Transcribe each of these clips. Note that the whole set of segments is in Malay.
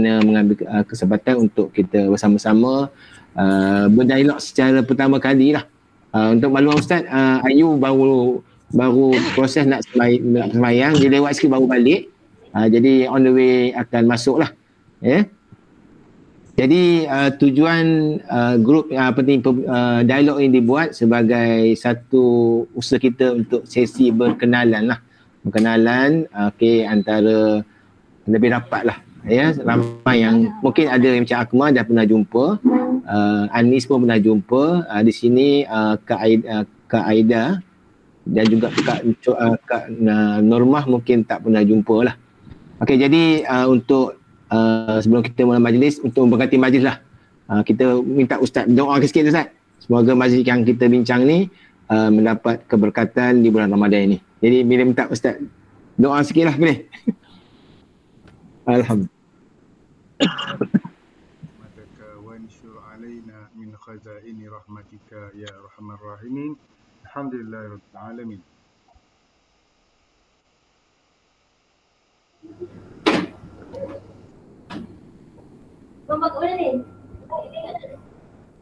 kerana mengambil kesempatan untuk kita bersama-sama berdialog secara pertama kali lah. Untuk makluman Ustaz, Ayu baru proses nak sembahyang, dia lewat sikit baru balik. Jadi on the way akan masuk lah. Jadi tujuan grup dialog ini dibuat sebagai satu usaha kita untuk sesi berkenalan lah. Berkenalan antara lebih rapat lah. Ramai yang mungkin ada yang macam Akmal dah pernah jumpa, Anis pun pernah jumpa, di sini Kak Aida dan juga Kak Normah mungkin tak pernah jumpa lah. Okey, jadi untuk sebelum kita mula majlis, untuk memberkati majlis lah, kita minta Ustaz doa sikit Ustaz. Semoga majlis yang kita bincang ni mendapat keberkatan di bulan Ramadan ini. Jadi bila minta Ustaz doa sikit lah, boleh? Alhamdulillah. Mataka wanshur alaina min khazaini rahmatika ya arhamar rahimin. Alhamdulillahirabbil alamin.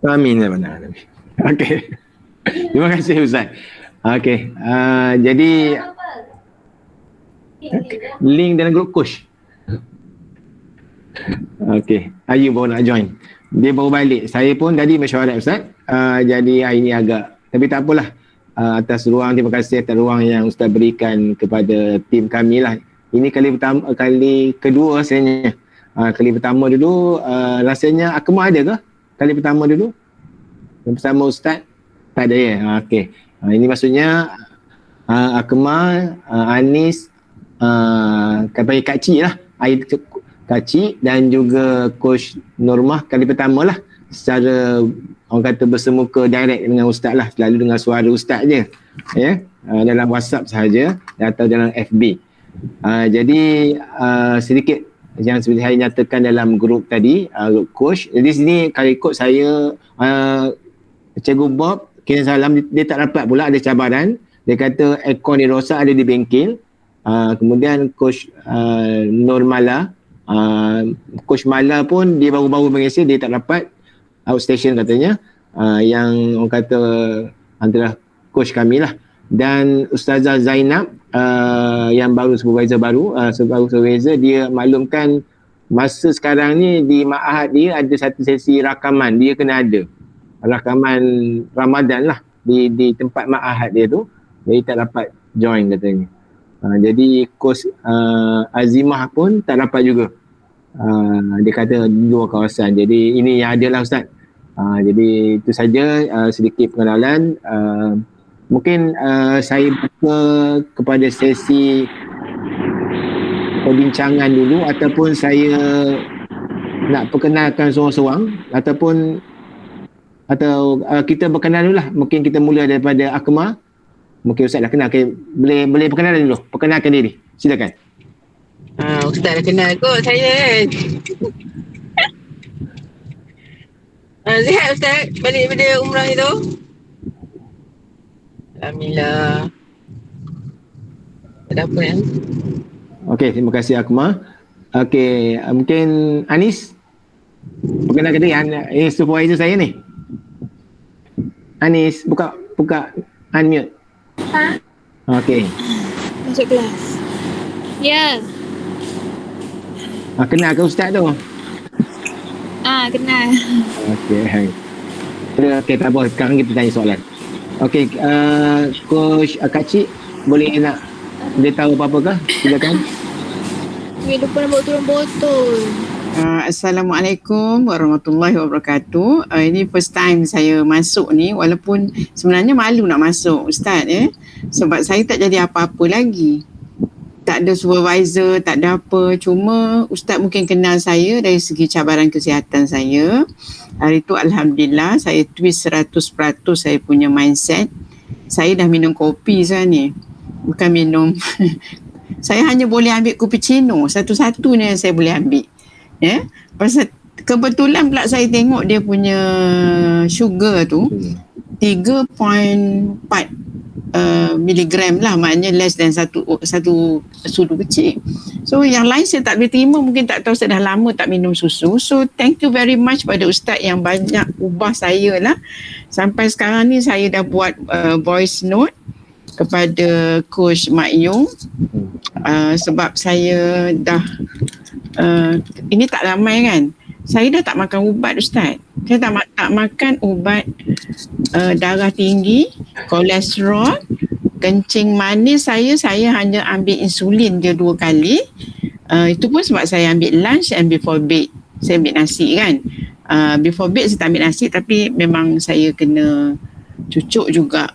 Amin ya rabbal alamin. Okey. Terima kasih Ustaz. Okey. Jadi link dalam grup coach. Okey. Ayu baru nak join. Dia baru balik. Saya pun tadi mesyuarat Ustaz. Jadi hari ni agak, tapi tak apalah. Atas ruang, terima kasih atas ruang yang Ustaz berikan kepada tim kami lah. Ini kali kedua rasanya. Kali pertama dulu rasanya Akmal ada ke? Kali pertama dulu yang bersama Ustaz? Tak ada ya? Okey. Ini maksudnya Akmal, Anis, Kak Cik lah, Kak Cik dan juga Coach Normah kali pertama lah secara orang kata bersemuka direct dengan Ustaz lah, selalu dengan suara Ustaz je dalam WhatsApp sahaja atau dalam FB. Jadi sedikit yang seperti saya nyatakan dalam grup tadi, grup coach. Jadi sini kalau ikut saya, Cikgu Bob kirim salam, dia tak dapat pula, ada cabaran. Dia kata aircon dia rosak, ada di bengkel. Kemudian Coach Normala, Coach Mala pun dia baru-baru mengesah, dia tak dapat outstation katanya. Yang orang kata antara coach kami lah. Dan Ustazah Zainab yang baru supervisor, dia maklumkan masa sekarang ni di Ma'ahad dia ada satu sesi rakaman, dia kena ada rakaman Ramadan lah di tempat Ma'ahad dia tu, jadi tak dapat join katanya. Jadi coach Azimah pun tak dapat juga, dia kata dua kawasan. Jadi ini yang ada lah Ustaz. Jadi itu saja sedikit pengenalan. Mungkin saya buka kepada sesi perbincangan dulu, ataupun saya nak perkenalkan seorang-seorang, atau kita berkenal dulu lah. Mungkin kita mula daripada Akmal. Mungkin Ustaz dah kenal, boleh perkenalkan dulu, perkenalkan diri, silakan. Ustaz dah kenal kot saya kan. Sihat Ustaz balik daripada umrah itu? Alhamdulillah. Ada apa yang? Okey, terima kasih Akmal. Okey, mungkin Anis perkenalkan diri. Ini supervisor saya ni. Anis, buka unmute. Okey. Masuk kelas. Ya. Kenal ke Ustaz tu? Kenal. Okey. Okey, tak apa. Sekarang kita tanya soalan. Okey, Coach Kak Cik, boleh nak dia tahu apa-apa ke? Silakan. Lupa nak bawa turun botol. Assalamualaikum warahmatullahi wabarakatuh. Ini first time saya masuk ni, walaupun sebenarnya malu nak masuk Ustaz sebab saya tak jadi apa-apa lagi. Tak ada supervisor, tak ada apa. Cuma Ustaz mungkin kenal saya dari segi cabaran kesihatan saya. Hari tu Alhamdulillah saya twist 100% saya punya mindset. Saya dah minum kopi sekarang ni. Bukan minum. Saya hanya boleh ambil cappuccino. Satu-satunya yang saya boleh ambil. Pasal kebetulan pula saya tengok dia punya sugar tu 3.4. miligram lah, maknanya less than satu sudu kecil. So yang lain saya tak boleh terima, mungkin tak tahu saya dah lama tak minum susu. So thank you very much pada Ustaz yang banyak ubah saya lah. Sampai sekarang ni saya dah buat voice note kepada Coach Mak Yung, sebab saya dah ini tak ramai kan, saya dah tak makan ubat Ustaz. Saya tak makan ubat darah tinggi, kolesterol, kencing manis. Saya hanya ambil insulin je 2 kali. Itu pun sebab saya ambil lunch and before bed. Saya ambil nasi kan. Before bed saya tak ambil nasi, tapi memang saya kena cucuk juga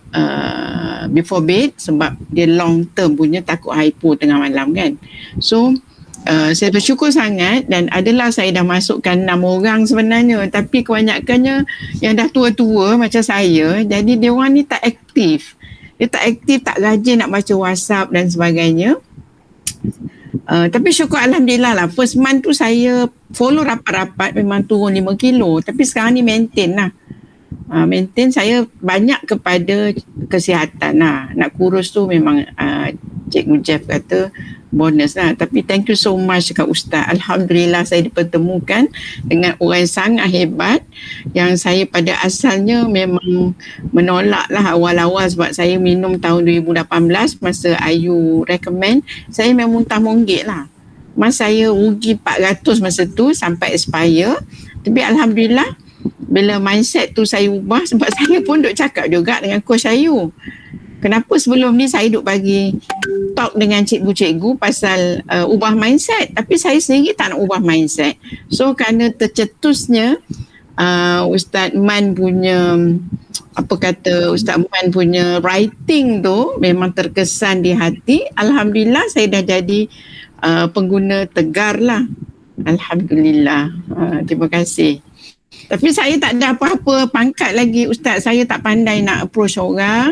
before bed sebab dia long term punya, takut hypo tengah malam kan. So saya bersyukur sangat, dan adalah saya dah masukkan 6 orang sebenarnya, tapi kebanyakannya yang dah tua-tua macam saya, jadi dia orang ni tak aktif. Dia tak aktif, tak rajin nak baca WhatsApp dan sebagainya. Tapi syukur Alhamdulillah lah, first month tu saya follow rapat-rapat memang turun 5 kilo, tapi sekarang ni maintain lah. Maintain saya banyak kepada kesihatan lah. Nak kurus tu memang Cikgu Jeff kata bonus lah. Tapi thank you so much Kak Ustaz. Alhamdulillah saya dipertemukan dengan orang yang sangat hebat, yang saya pada asalnya memang menolak lah awal-awal, sebab saya minum tahun 2018 masa Ayu recommend, saya memang muntah monggik lah. Mas saya rugi 400 masa tu sampai expire. Tapi Alhamdulillah bila mindset tu saya ubah, sebab saya pun duk cakap juga dengan Coach Ayu, kenapa sebelum ni saya duk bagi talk dengan cikgu-cikgu pasal ubah mindset, tapi saya sendiri tak nak ubah mindset. So kerana tercetusnya Ustaz Man punya Ustaz Man punya writing tu memang terkesan di hati. Alhamdulillah saya dah jadi pengguna tegar lah. Alhamdulillah. Terima kasih. Tapi saya tak ada apa-apa pangkat lagi Ustaz. Saya tak pandai nak approach orang,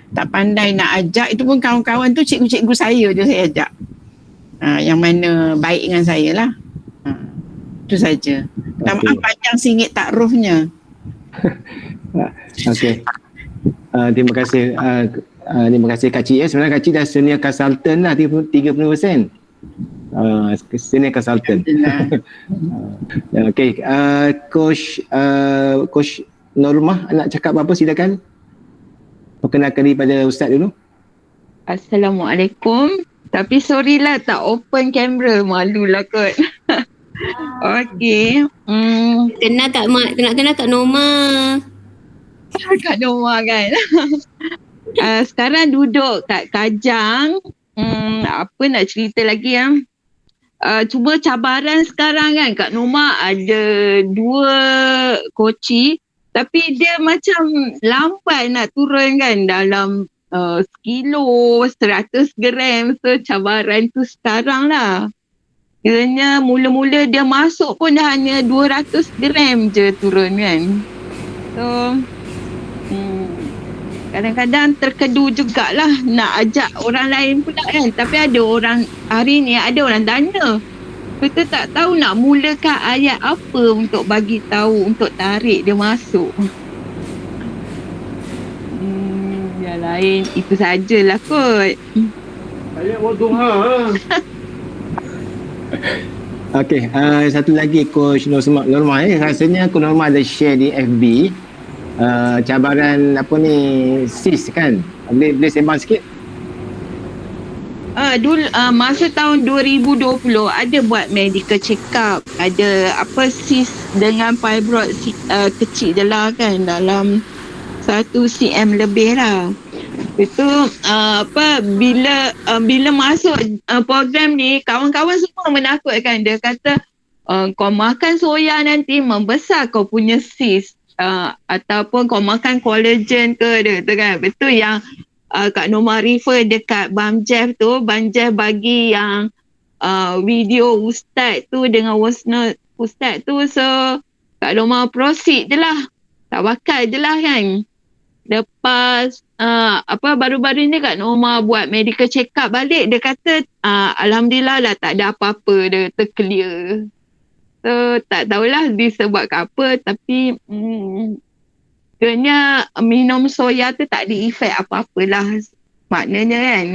tak pandai nak ajak. Itu pun kawan-kawan tu cikgu-cikgu saya je saya ajak, yang mana baik dengan saya lah. Itu saja. Tak maaf panjang singit takrufnya. Okey. Terima kasih. Terima kasih Kak Cik. Sebenarnya Kak Cik dah senior consultant lah, 30%. Senior consultant. Okey. Coach Normah nak cakap apa, silakan. Perkenalkan diri pada Ustaz dulu. Assalamualaikum. Tapi sorry lah tak open kamera, malulah kot. Okey. Kenal tak Mak? Nak kenal Kak Norma. Kak Norma kan. Sekarang duduk kat Kajang. Apa nak cerita lagi ya? Cuma cabaran sekarang kan, Kak Norma ada 2 koci, tapi dia macam lambat nak turun kan, dalam sekilo, 100 gram. So cabaran tu sekarang lah. Kiranya mula-mula dia masuk pun dah hanya 200 gram je turun kan. So kadang-kadang terkedu jugalah nak ajak orang lain pula kan. Tapi ada orang, hari ni ada orang tanya, kita tak tahu nak mulakan ayat apa untuk bagi tahu, untuk tarik dia masuk. Yang lain itu sajalah kot. Ayat Wadduha. Okey, satu lagi Coach Norma. Rasanya Coach Norma ada share di FB cabaran apa ni, sis kan, boleh sembang sikit? Dulu masa tahun 2020 ada buat medical check up, ada apa sis dengan fibroid kecil je lah kan, dalam 1 cm lebih lah. Itu bila masuk program ni, kawan-kawan semua menakutkan. Dia kata kau makan soya nanti membesar kau punya sis, ataupun kau makan collagen ke dia tu kan. Betul yang Kak Norma refer dekat Bang Jeff tu. Bang Jeff bagi yang video Ustaz tu dengan voice Ustaz tu. So Kak Norma proceed je lah, tawakal je lah kan. Lepas baru-baru ni Kak Norma buat medical check up balik. Dia kata Alhamdulillah lah tak ada apa-apa, dia terclear. So tak tahulah disebabkan apa, tapi Kena minum soya tu tak ada efek apa-apalah maknanya kan.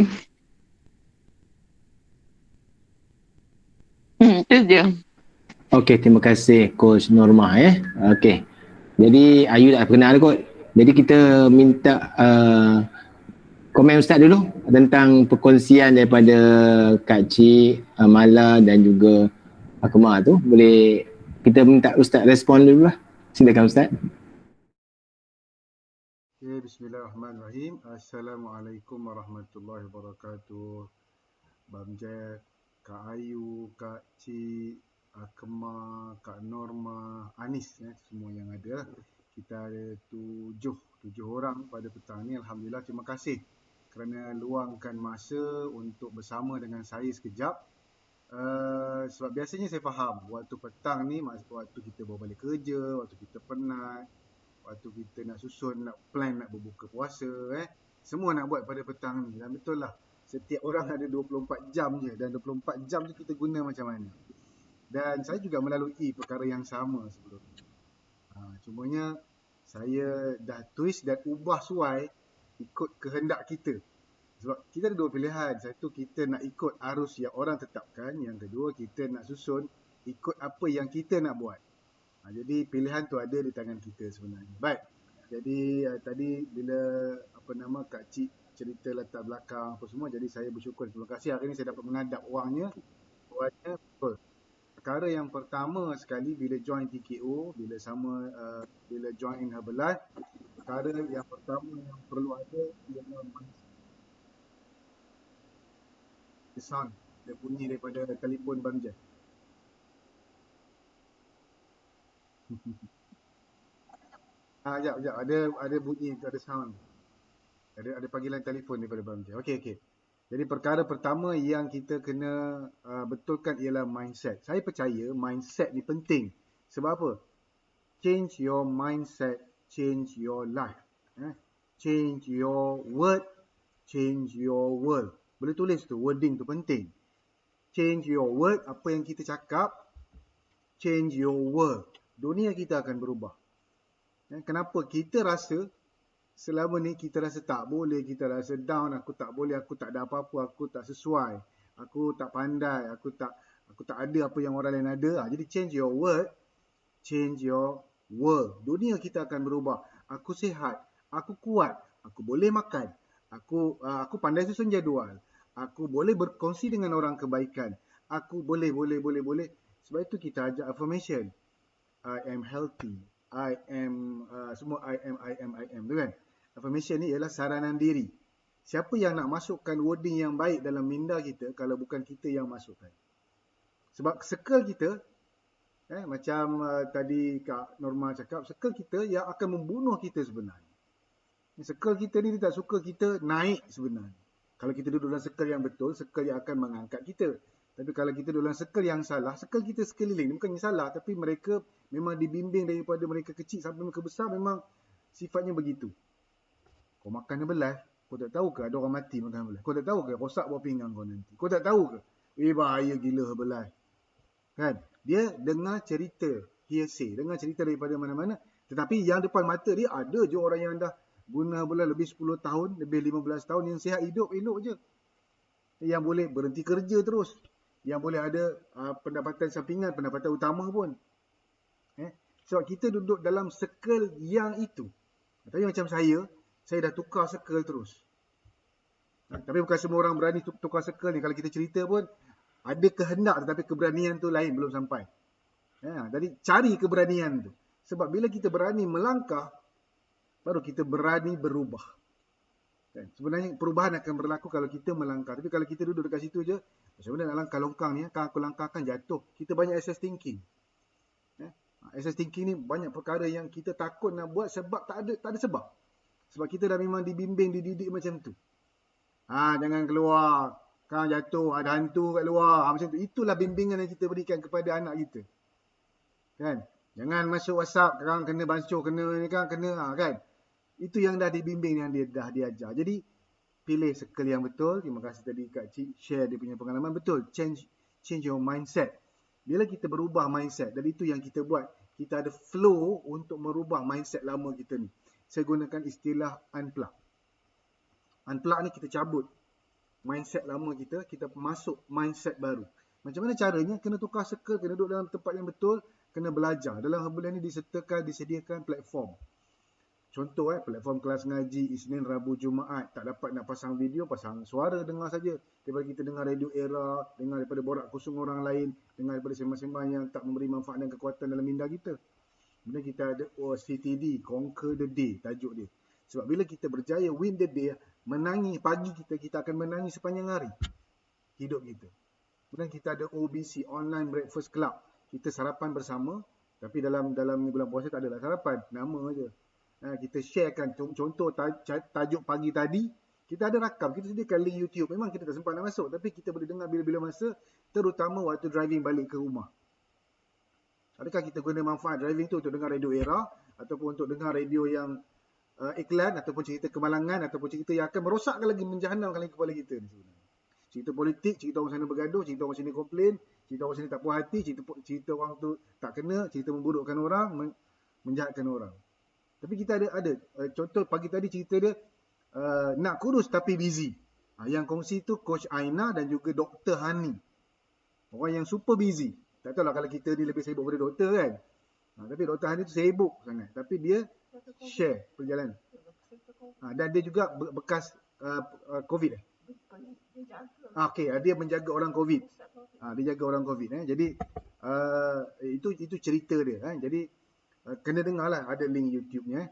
Tu je. Okey, terima kasih Coach Norma Okey. Jadi Ayu dah kenal kot. Jadi kita minta komen Ustaz dulu tentang perkongsian daripada Kak Cik, Mala dan juga Akmal tu. Boleh kita minta Ustaz respon dulu lah. Silakan Ustaz. Okay, bismillahirrahmanirrahim. Assalamualaikum warahmatullahi wabarakatuh. Bang Jack, Kak Ayu, Kak Cik, Akmal, Kak Norma, Anis semua yang ada. Kita ada tujuh orang pada petang ni. Alhamdulillah, terima kasih kerana luangkan masa untuk bersama dengan saya sekejap. Sebab biasanya saya faham waktu petang ni waktu kita bawa balik kerja, waktu kita penat, waktu kita nak susun, nak plan, nak berbuka puasa semua nak buat pada petang ni. Dan betul lah, setiap orang ada 24 jam je, dan 24 jam tu kita guna macam mana. Dan saya juga melalui perkara yang sama sebelum ni. Cumanya saya dah twist dan ubah suai ikut kehendak kita. Sebab kita ada dua pilihan. Satu, kita nak ikut arus yang orang tetapkan. Yang kedua, kita nak susun ikut apa yang kita nak buat. Jadi pilihan tu ada di tangan kita sebenarnya. Baik. Jadi tadi bila Kak Cik cerita latar belakang apa semua, jadi saya bersyukur. Terima kasih hari ni saya dapat mengadap orangnya. Betul. Perkara yang pertama sekali bila join TKO, bila join Herbalife, perkara yang pertama yang perlu ada ialah sound. Dia bunyi daripada telefon Bang Jack. Sekejap. Ada bunyi, ada sound. Ada panggilan telefon daripada Bang Jack. Okey. Jadi perkara pertama yang kita kena betulkan ialah mindset. Saya percaya mindset ni penting. Sebab apa? Change your mindset, change your life. Change your word, change your world. Boleh tulis tu, wording tu penting. Change your word, apa yang kita cakap. Change your world. Dunia kita akan berubah. Kenapa? Kita rasa selama ni kita rasa tak boleh, kita rasa down, aku tak boleh, aku tak ada apa-apa, aku tak sesuai, aku tak pandai, aku tak ada apa yang orang lain ada. Jadi change your word, change your world. Dunia kita akan berubah. Aku sihat, aku kuat, aku boleh makan, aku pandai susun jadual, aku boleh berkongsi dengan orang kebaikan, aku boleh. Sebab itu kita ajak affirmation. I am healthy, I am semua I am tu kan. Affirmation ni ialah saranan diri. Siapa yang nak masukkan wording yang baik dalam minda kita kalau bukan kita yang masukkan? Sebab circle kita macam tadi Kak Norma cakap, circle kita yang akan membunuh kita sebenarnya. Circle kita ni dia tak suka kita naik sebenarnya. Kalau kita duduk dalam circle yang betul, circle yang akan mengangkat kita. Tapi kalau kita duduk dalam circle yang salah, circle kita sekeliling bukannya salah, tapi mereka memang dibimbing daripada mereka kecil sampai mereka besar, memang sifatnya begitu. Kau makan Herbalife, kau tak tahu ke ada orang mati makan Herbalife? Kau tak tahu ke rosak buah pinggang kau nanti? Kau tak tahu ke? Bahaya gila Herbalife. Kan? Dia dengar cerita, hearsay, dengar cerita daripada mana-mana. Tetapi yang depan mata dia ada je orang yang dah guna Herbalife lebih 10 tahun, lebih 15 tahun, yang sihat hidup, elok je. Yang boleh berhenti kerja terus. Yang boleh ada pendapatan sampingan, pendapatan utama pun. Sebab kita duduk dalam circle yang itu. Tapi macam saya dah tukar circle terus. Tapi bukan semua orang berani tukar circle ni. Kalau kita cerita pun, ada kehendak tetapi keberanian tu lain, belum sampai. Jadi cari keberanian tu. Sebab bila kita berani melangkah, baru kita berani berubah. Sebenarnya perubahan akan berlaku kalau kita melangkah. Tapi kalau kita duduk dekat situ je, macam mana nak langkah longkang ni, kan aku langkahkan jatuh. Kita banyak access thinking. Access thinking ni banyak perkara yang kita takut nak buat sebab tak ada sebab. Sebab kita dah memang dibimbing, dididik macam tu. Jangan keluar, kan jatuh, ada hantu kat luar, macam tu. Itulah bimbingan yang kita berikan kepada anak kita. Kan? Jangan masuk WhatsApp, kan kena bancuh, kena ni kan, kan. Itu yang dah dibimbing, yang dia dah diajar. Jadi pilih circle yang betul. Terima kasih tadi Kak Cik share dia punya pengalaman. Betul, change your mindset. Bila kita berubah mindset, dan itu yang kita buat, kita ada flow untuk merubah mindset lama kita ni. saya gunakan istilah unplug. Unplug ni kita cabut mindset lama kita masuk mindset baru. Macam mana caranya? Kena tukar circle, kena duduk dalam tempat yang betul, kena belajar. Dalam bulan ni disediakan platform. Contoh platform kelas ngaji Isnin, Rabu, Jumaat. Tak dapat nak pasang video, pasang suara, dengar saja. Daripada kita dengar radio Era, dengar daripada borak kosong orang lain, dengar daripada sembang-sembang yang tak memberi manfaat dan kekuatan dalam minda kita. Kemudian kita ada CTD, Conquer the Day, tajuk dia. Sebab bila kita berjaya win the day, menangi pagi kita akan menangi sepanjang hari hidup kita. Kemudian kita ada OBC, Online Breakfast Club. Kita sarapan bersama, tapi dalam bulan puasa tak adalah sarapan, nama je. Kita sharekan contoh tajuk pagi tadi, kita ada rakam, kita sediakan link YouTube. Memang kita tak sempat nak masuk, tapi kita boleh dengar bila-bila masa, terutama waktu driving balik ke rumah. Adakah kita guna manfaat driving tu untuk dengar radio Era, ataupun untuk dengar radio yang iklan, ataupun cerita kemalangan, ataupun cerita yang akan merosakkan lagi, menjahanamkan lagi kepala kita ni sebenarnya. Cerita politik, cerita orang sana bergaduh, cerita orang sini komplain, cerita orang sini tak puas hati, cerita orang tu tak kena, cerita memburukkan orang, menjahatkan orang. Tapi kita ada contoh pagi tadi cerita dia nak kurus tapi busy. Yang kongsi tu Coach Aina dan juga Dr. Hani. Orang yang super busy. Tak tahulah kalau kita ni lebih sibuk daripada doktor kan. Tapi Dr. Hani tu sibuk sangat. Tapi dia share perjalanan. Dan dia juga bekas COVID. Okey, dia menjaga orang COVID. Dia jaga orang COVID. Jadi itu cerita dia. Jadi kena dengarlah, ada link YouTube-nya.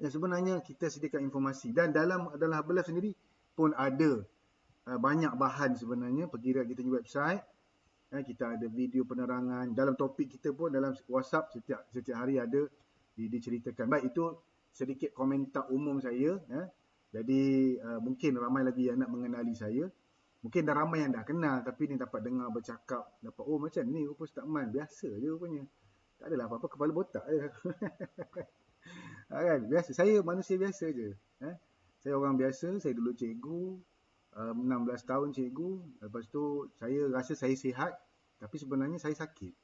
Yang sebenarnya kita sediakan informasi. Dan dalam Hub Life sendiri pun ada banyak bahan sebenarnya. Pergi lihat kita punya website. Kita ada video penerangan. Dalam topik kita pun dalam WhatsApp setiap hari ada diceritakan. Baik, itu sedikit komentar umum saya. Jadi mungkin ramai lagi yang nak mengenali saya. Mungkin dah ramai yang dah kenal, tapi ni dapat dengar bercakap. Dapat, oh macam ni rupa Ustaz Man. Biasa je rupanya. Tak adalah apa-apa, kepala botak je. Kan? Biasa. Saya manusia biasa je. Saya orang biasa, saya dulu cikgu. 16 tahun cikgu. Lepas tu saya rasa saya sihat. Tapi sebenarnya saya sakit.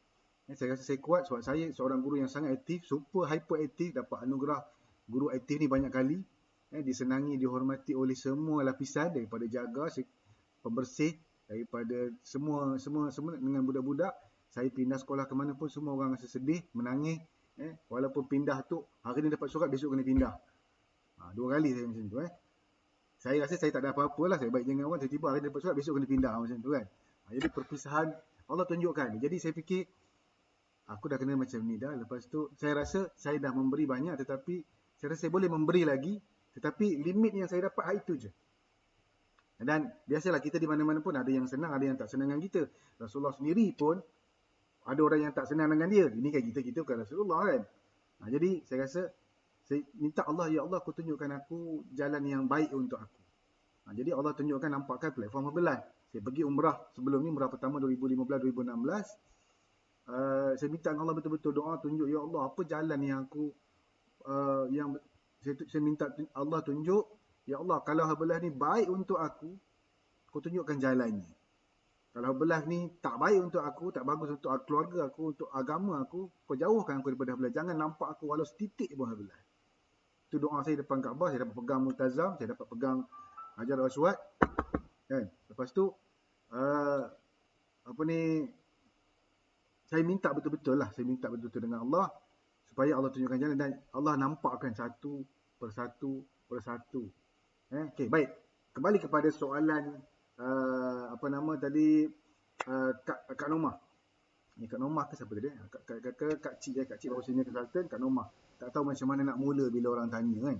Saya rasa saya kuat sebab saya seorang guru yang sangat aktif. Super hyper aktif. Dapat anugerah guru aktif ni banyak kali. Disenangi, dihormati oleh semua lapisan. Daripada jaga, pembersih. Daripada semua dengan budak-budak. Saya pindah sekolah ke mana pun semua orang rasa sedih, menangis. Walaupun pindah tu, hari ni dapat surat, besok kena pindah. 2 kali saya macam tu. Saya rasa saya tak ada apa-apa lah. Saya baik dengan orang, tiba-tiba hari ni dapat surat, besok kena pindah macam tu kan. Jadi perpisahan Allah tunjukkan. Jadi saya fikir, aku dah kena macam ni dah. Lepas tu, saya rasa saya dah memberi banyak, tetapi saya rasa saya boleh memberi lagi. Tetapi limit yang saya dapat, itu je. Dan biasalah kita di mana-mana pun ada yang senang, ada yang tak senang dengan kita. Rasulullah sendiri pun, ada orang yang tak senang dengan dia. Ini kan kita bukan Rasulullah kan. Jadi saya rasa, saya minta Allah, ya Allah, aku tunjukkan aku jalan yang baik untuk aku. Jadi Allah tunjukkan, nampakkan platform Hub Life. Saya pergi umrah sebelum ni, umrah pertama 2015-2016. Saya minta dengan Allah betul-betul doa, tunjuk, ya Allah, apa jalan yang aku, yang saya minta Allah tunjuk, ya Allah, kalau Hub Life ni baik untuk aku tunjukkan jalannya. Kalau Hub Life ni tak baik untuk aku, tak bagus untuk keluarga aku, untuk agama aku, kau jauhkan aku daripada Hub Life. Jangan nampak aku walau setitik pun Hub Life. Itu doa saya depan Kaabah. Saya dapat pegang multazam, saya dapat pegang Hajar Aswad. Kan? Lepas tu, saya minta betul-betul lah. Saya minta betul-betul dengan Allah, supaya Allah tunjukkan jalan dan Allah nampakkan satu persatu. Okey, baik. Kembali kepada soalan Kak Nomah. Ni Kak Nomah ke siapa tadi? Kak Cik baru sini consultant, Kak Nomah. Tak tahu macam mana nak mula bila orang tanya kan.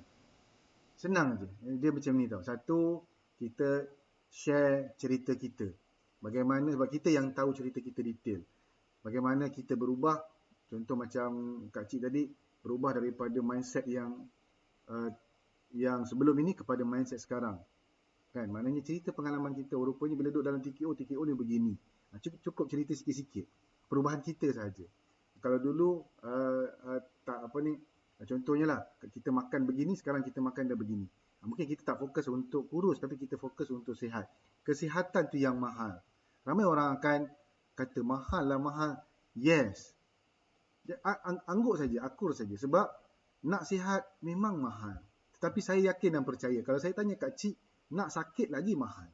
Senang je. Dia macam ni tau. Satu, kita share cerita kita. Bagaimana, sebab kita yang tahu cerita kita detail. Bagaimana kita berubah. Contoh macam Kak Cik tadi, berubah daripada mindset yang sebelum ini kepada mindset sekarang. Kan? Maknanya cerita pengalaman kita, rupanya bila duduk dalam TKO ni begini. Cukup cerita sikit-sikit. Perubahan kita sahaja. Kalau dulu, contohnya lah, kita makan begini, sekarang kita makan dah begini. Mungkin kita tak fokus untuk kurus, tapi kita fokus untuk sihat. Kesihatan tu yang mahal. Ramai orang akan kata, mahal lah, mahal. Yes. Angguk saja, akur saja. Sebab nak sihat memang mahal. Tetapi saya yakin dan percaya, kalau saya tanya Kak Cik, nak sakit lagi mahal.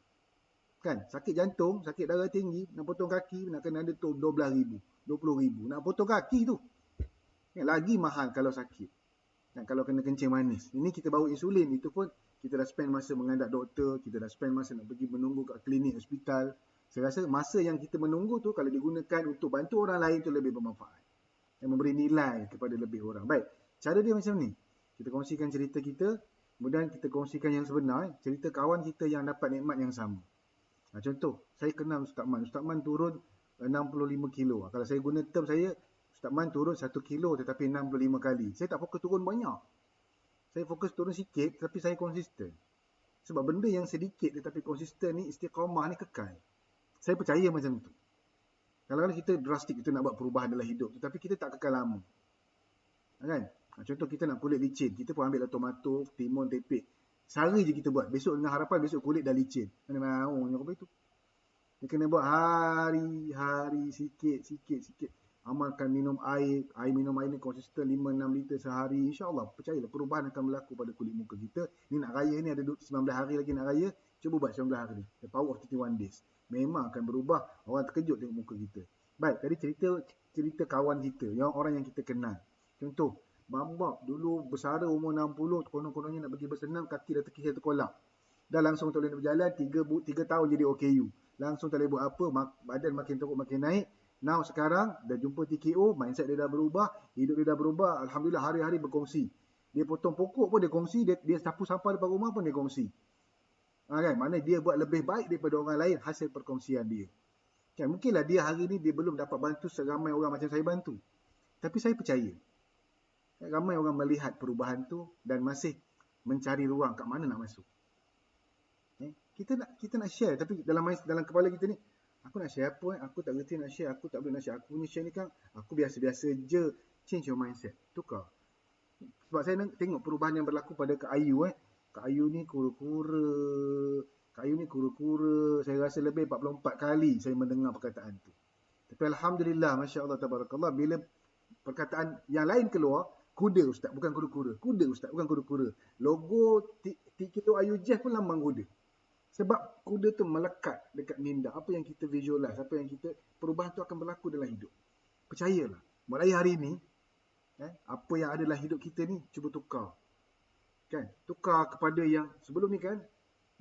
Kan? Sakit jantung, sakit darah tinggi, nak potong kaki, nak kena ada tu 12,000, 20,000. Nak potong kaki tu. Lagi mahal kalau sakit. Dan kalau kena kencing manis. Ini kita bawa insulin, itu pun kita dah spend masa menghadap doktor, kita dah spend masa nak pergi menunggu kat klinik, hospital. Saya rasa masa yang kita menunggu tu kalau digunakan untuk bantu orang lain tu lebih bermanfaat. Yang memberi nilai kepada lebih orang. Baik, cara dia macam ni. Kita kongsikan cerita kita, kemudian kita kongsikan yang sebenar, cerita kawan kita yang dapat nikmat yang sama. Contoh, saya kenal Ustaz Man. Ustaz Man turun 65 kilo. Kalau saya guna term saya, Ustaz Man turun 1 kilo tetapi 65 kali. Saya tak fokus turun banyak. Saya fokus turun sikit tapi saya konsisten. Sebab benda yang sedikit tetapi konsisten ni, istiqamah ni kekal. Saya percaya macam tu. Kadang-kadang kita drastik, kita nak buat perubahan dalam hidup tetapi kita tak kekal lama. Kan? Contoh kita nak kulit licin, kita pun ambil tomato, timun, tepek. Sehari je kita buat. Besok dengan harapan besok kulit dah licin. Mana mahu apa itu. Dia kena buat hari-hari, sikit-sikit. Amalkan minum air. Minum air ni konsisten 5-6 liter sehari. InsyaAllah, percayalah perubahan akan berlaku pada kulit muka kita. Ni nak raya ni ada 19 hari lagi nak raya. Cuba buat 19 hari ni. The power of 31 days. Memang akan berubah. Orang terkejut tengok muka kita. Baik, tadi cerita kawan kita. Yang orang yang kita kenal. Contoh, Bambak dulu bersara umur 60, konon-kononnya nak pergi bersenam, kaki dah terkisar terkolak. Dah langsung tak boleh berjalan, 3 tahun jadi OKU. Langsung tak boleh buat apa, badan makin teruk makin naik. Now sekarang dah jumpa TKO, mindset dia dah berubah, hidup dia dah berubah. Alhamdulillah hari-hari berkongsi. Dia potong pokok pun dia kongsi, dia sapu sampah depan rumah pun dia kongsi. Kan? Mana dia buat lebih baik daripada orang lain hasil perkongsian dia. Kan? Mungkinlah dia hari ni dia belum dapat bantu seramai orang macam saya bantu. Tapi saya percaya. Ramai orang melihat perubahan tu dan masih mencari ruang kat mana nak masuk. Kita nak share tapi dalam kepala kita ni, aku nak share apa? Aku tak reti nak share, aku tak boleh nak share. Aku punya share ni kan aku biasa-biasa je. Change your mindset. Tukar. Sebab saya tengok perubahan yang berlaku pada Kak Ayu. Kak Ayu ni kura-kura. Saya rasa lebih 44 kali saya mendengar perkataan tu. Tapi alhamdulillah, masya-Allah tabarakallah, bila perkataan yang lain keluar, kuda ustaz bukan kura-kura. Kuda ustaz bukan kura-kura. Logo TKO Ayu Jeff pun lambang kuda. Sebab kuda tu melekat dekat minda. Apa yang kita visualize, perubahan tu akan berlaku dalam hidup. Percayalah. Mulai hari ni, apa yang ada dalam hidup kita ni, cuba tukar. Kan? Tukar kepada yang sebelum ni kan.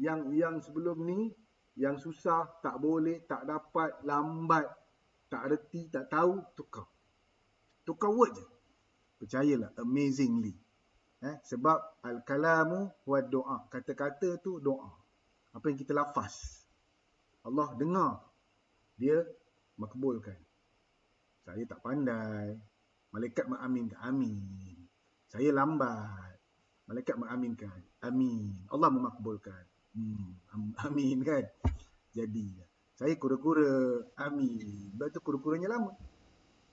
Yang sebelum ni, yang susah, tak boleh, tak dapat, lambat, tak reti, tak tahu, tukar. Tukar word je. Percayalah, amazingly. Sebab al-kalamu huwa doa. Kata-kata tu doa. Apa yang kita lafaz. Allah dengar. Dia makbulkan. Saya tak pandai. Malaikat mengaminkan. Amin. Saya lambat. Malaikat mengaminkan. Amin. Allah memakbulkan. Amin kan. Jadi, saya kura-kura. Amin. Sebab tu kura-kuranya lama.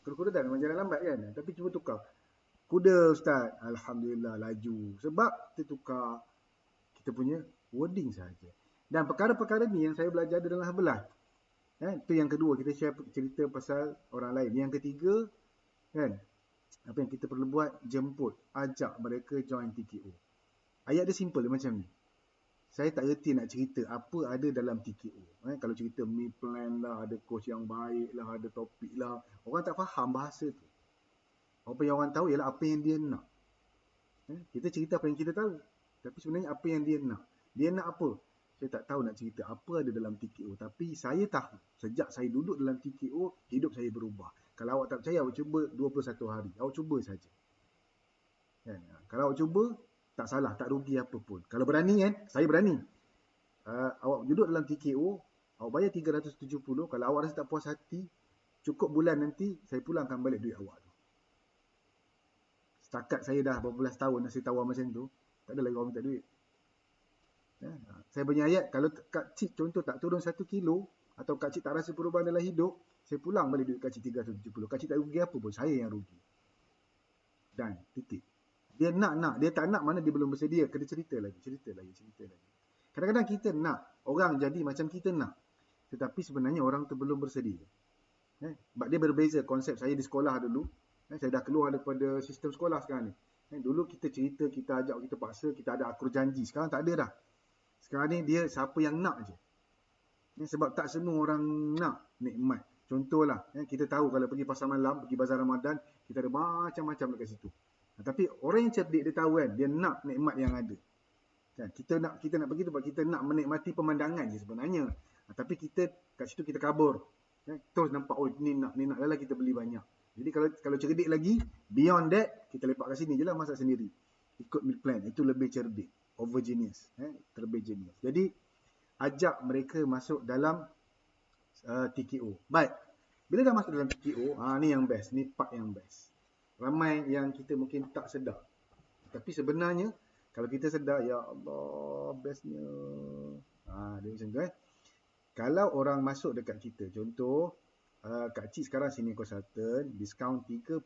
Kura-kura dah memang jalan lambat kan. Tapi cuba tukar. Kuda ustaz, alhamdulillah laju. Sebab kita tukar kita punya wording saja. Dan perkara-perkara ni yang saya belajar dalam sebelah. Itu yang kedua, kita share cerita pasal orang lain. Yang ketiga, kan, apa yang kita perlu buat, jemput, ajak mereka join TKO. Ayat dia simple dia macam ni. Saya tak reti nak cerita apa ada dalam TKO. Kalau cerita me plan lah, ada coach yang baik lah, ada topik lah. Orang tak faham bahasa tu. Apa yang orang tahu ialah apa yang dia nak. Kita cerita apa yang kita tahu. Tapi sebenarnya apa yang dia nak. Dia nak apa? Saya tak tahu nak cerita apa ada dalam TKO. Tapi saya tahu. Sejak saya duduk dalam TKO, hidup saya berubah. Kalau awak tak percaya, awak cuba 21 hari. Awak cuba saja. Kalau awak cuba, tak salah, tak rugi apa pun. Kalau berani kan, saya berani. Awak duduk dalam TKO, awak bayar 370. Kalau awak rasa tak puas hati, cukup bulan nanti, saya pulangkan balik duit awak tu. Setakat saya dah berapa belas tahun nasi tawar macam tu, tak ada lagi orang minta duit. Saya punya ayat, kalau Kak Cik contoh tak turun 1 kilo, atau Kak Cik tak rasa perubahan dalam hidup, saya pulang balik duit Kak Cik 370. Kak Cik tak rugi apa pun, saya yang rugi. Dan titik. Dia nak, dia tak nak mana dia belum bersedia, kena cerita lagi. Kadang-kadang kita nak orang jadi macam kita nak, tetapi sebenarnya orang tu belum bersedia. Sebab dia berbeza konsep saya di sekolah dulu. Saya dah keluar daripada sistem sekolah sekarang ni. Dulu kita cerita, kita ajak, kita paksa, kita ada akur janji. Sekarang tak ada dah. Sekarang ni dia siapa yang nak je. Sebab tak semua orang nak nikmat. Contohlah, kita tahu kalau pergi pasar malam, pergi bazar Ramadan, kita ada macam-macam dekat situ. Tapi orang yang cerdik dia tahu kan, dia nak nikmat yang ada. Kan? Kita nak pergi tu sebab kita nak menikmati pemandangan je sebenarnya. Tapi kita kat situ kita kabur. Terus nampak, oh ni nak, lala kita beli banyak. Jadi kalau cerdik lagi, beyond that, kita lepak kat sini je lah, masak sendiri. Ikut meal plan, itu lebih cerdik. Over genius. Terlebih genius. Jadi, ajak mereka masuk dalam TKO. Baik. Bila dah masuk dalam TKO, ni yang best. Ni part yang best. Ramai yang kita mungkin tak sedar. Tapi sebenarnya, kalau kita sedar, ya Allah, bestnya. Dia macam tu Kalau orang masuk dekat kita, contoh, Kak Cik sekarang senior consultant, diskaun 35%.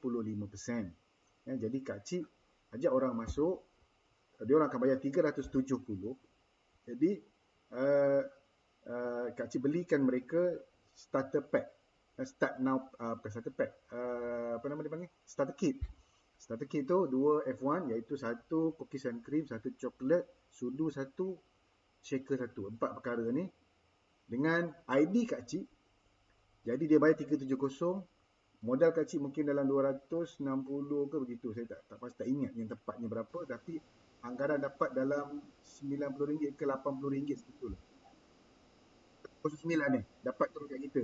Jadi Kak Cik ajak orang masuk, dia orang akan bayar 370. Jadi, Kak Cik belikan mereka starter pack. Start now, starter pack. Apa nama dia panggil? Starter kit. Starter kit tu 2 F1, iaitu 1 cookies and cream, 1 coklat, sudu 1, shaker 1. 4 perkara ni. Dengan ID Kak Cik, jadi dia bayar 370, modal Kak Cik mungkin dalam 260 ke begitu. Saya tak pasti tak ingat yang tepatnya berapa, tapi anggaran dapat dalam RM90 ke RM80 segitu lah. 109 ni, dapat terus kat kita.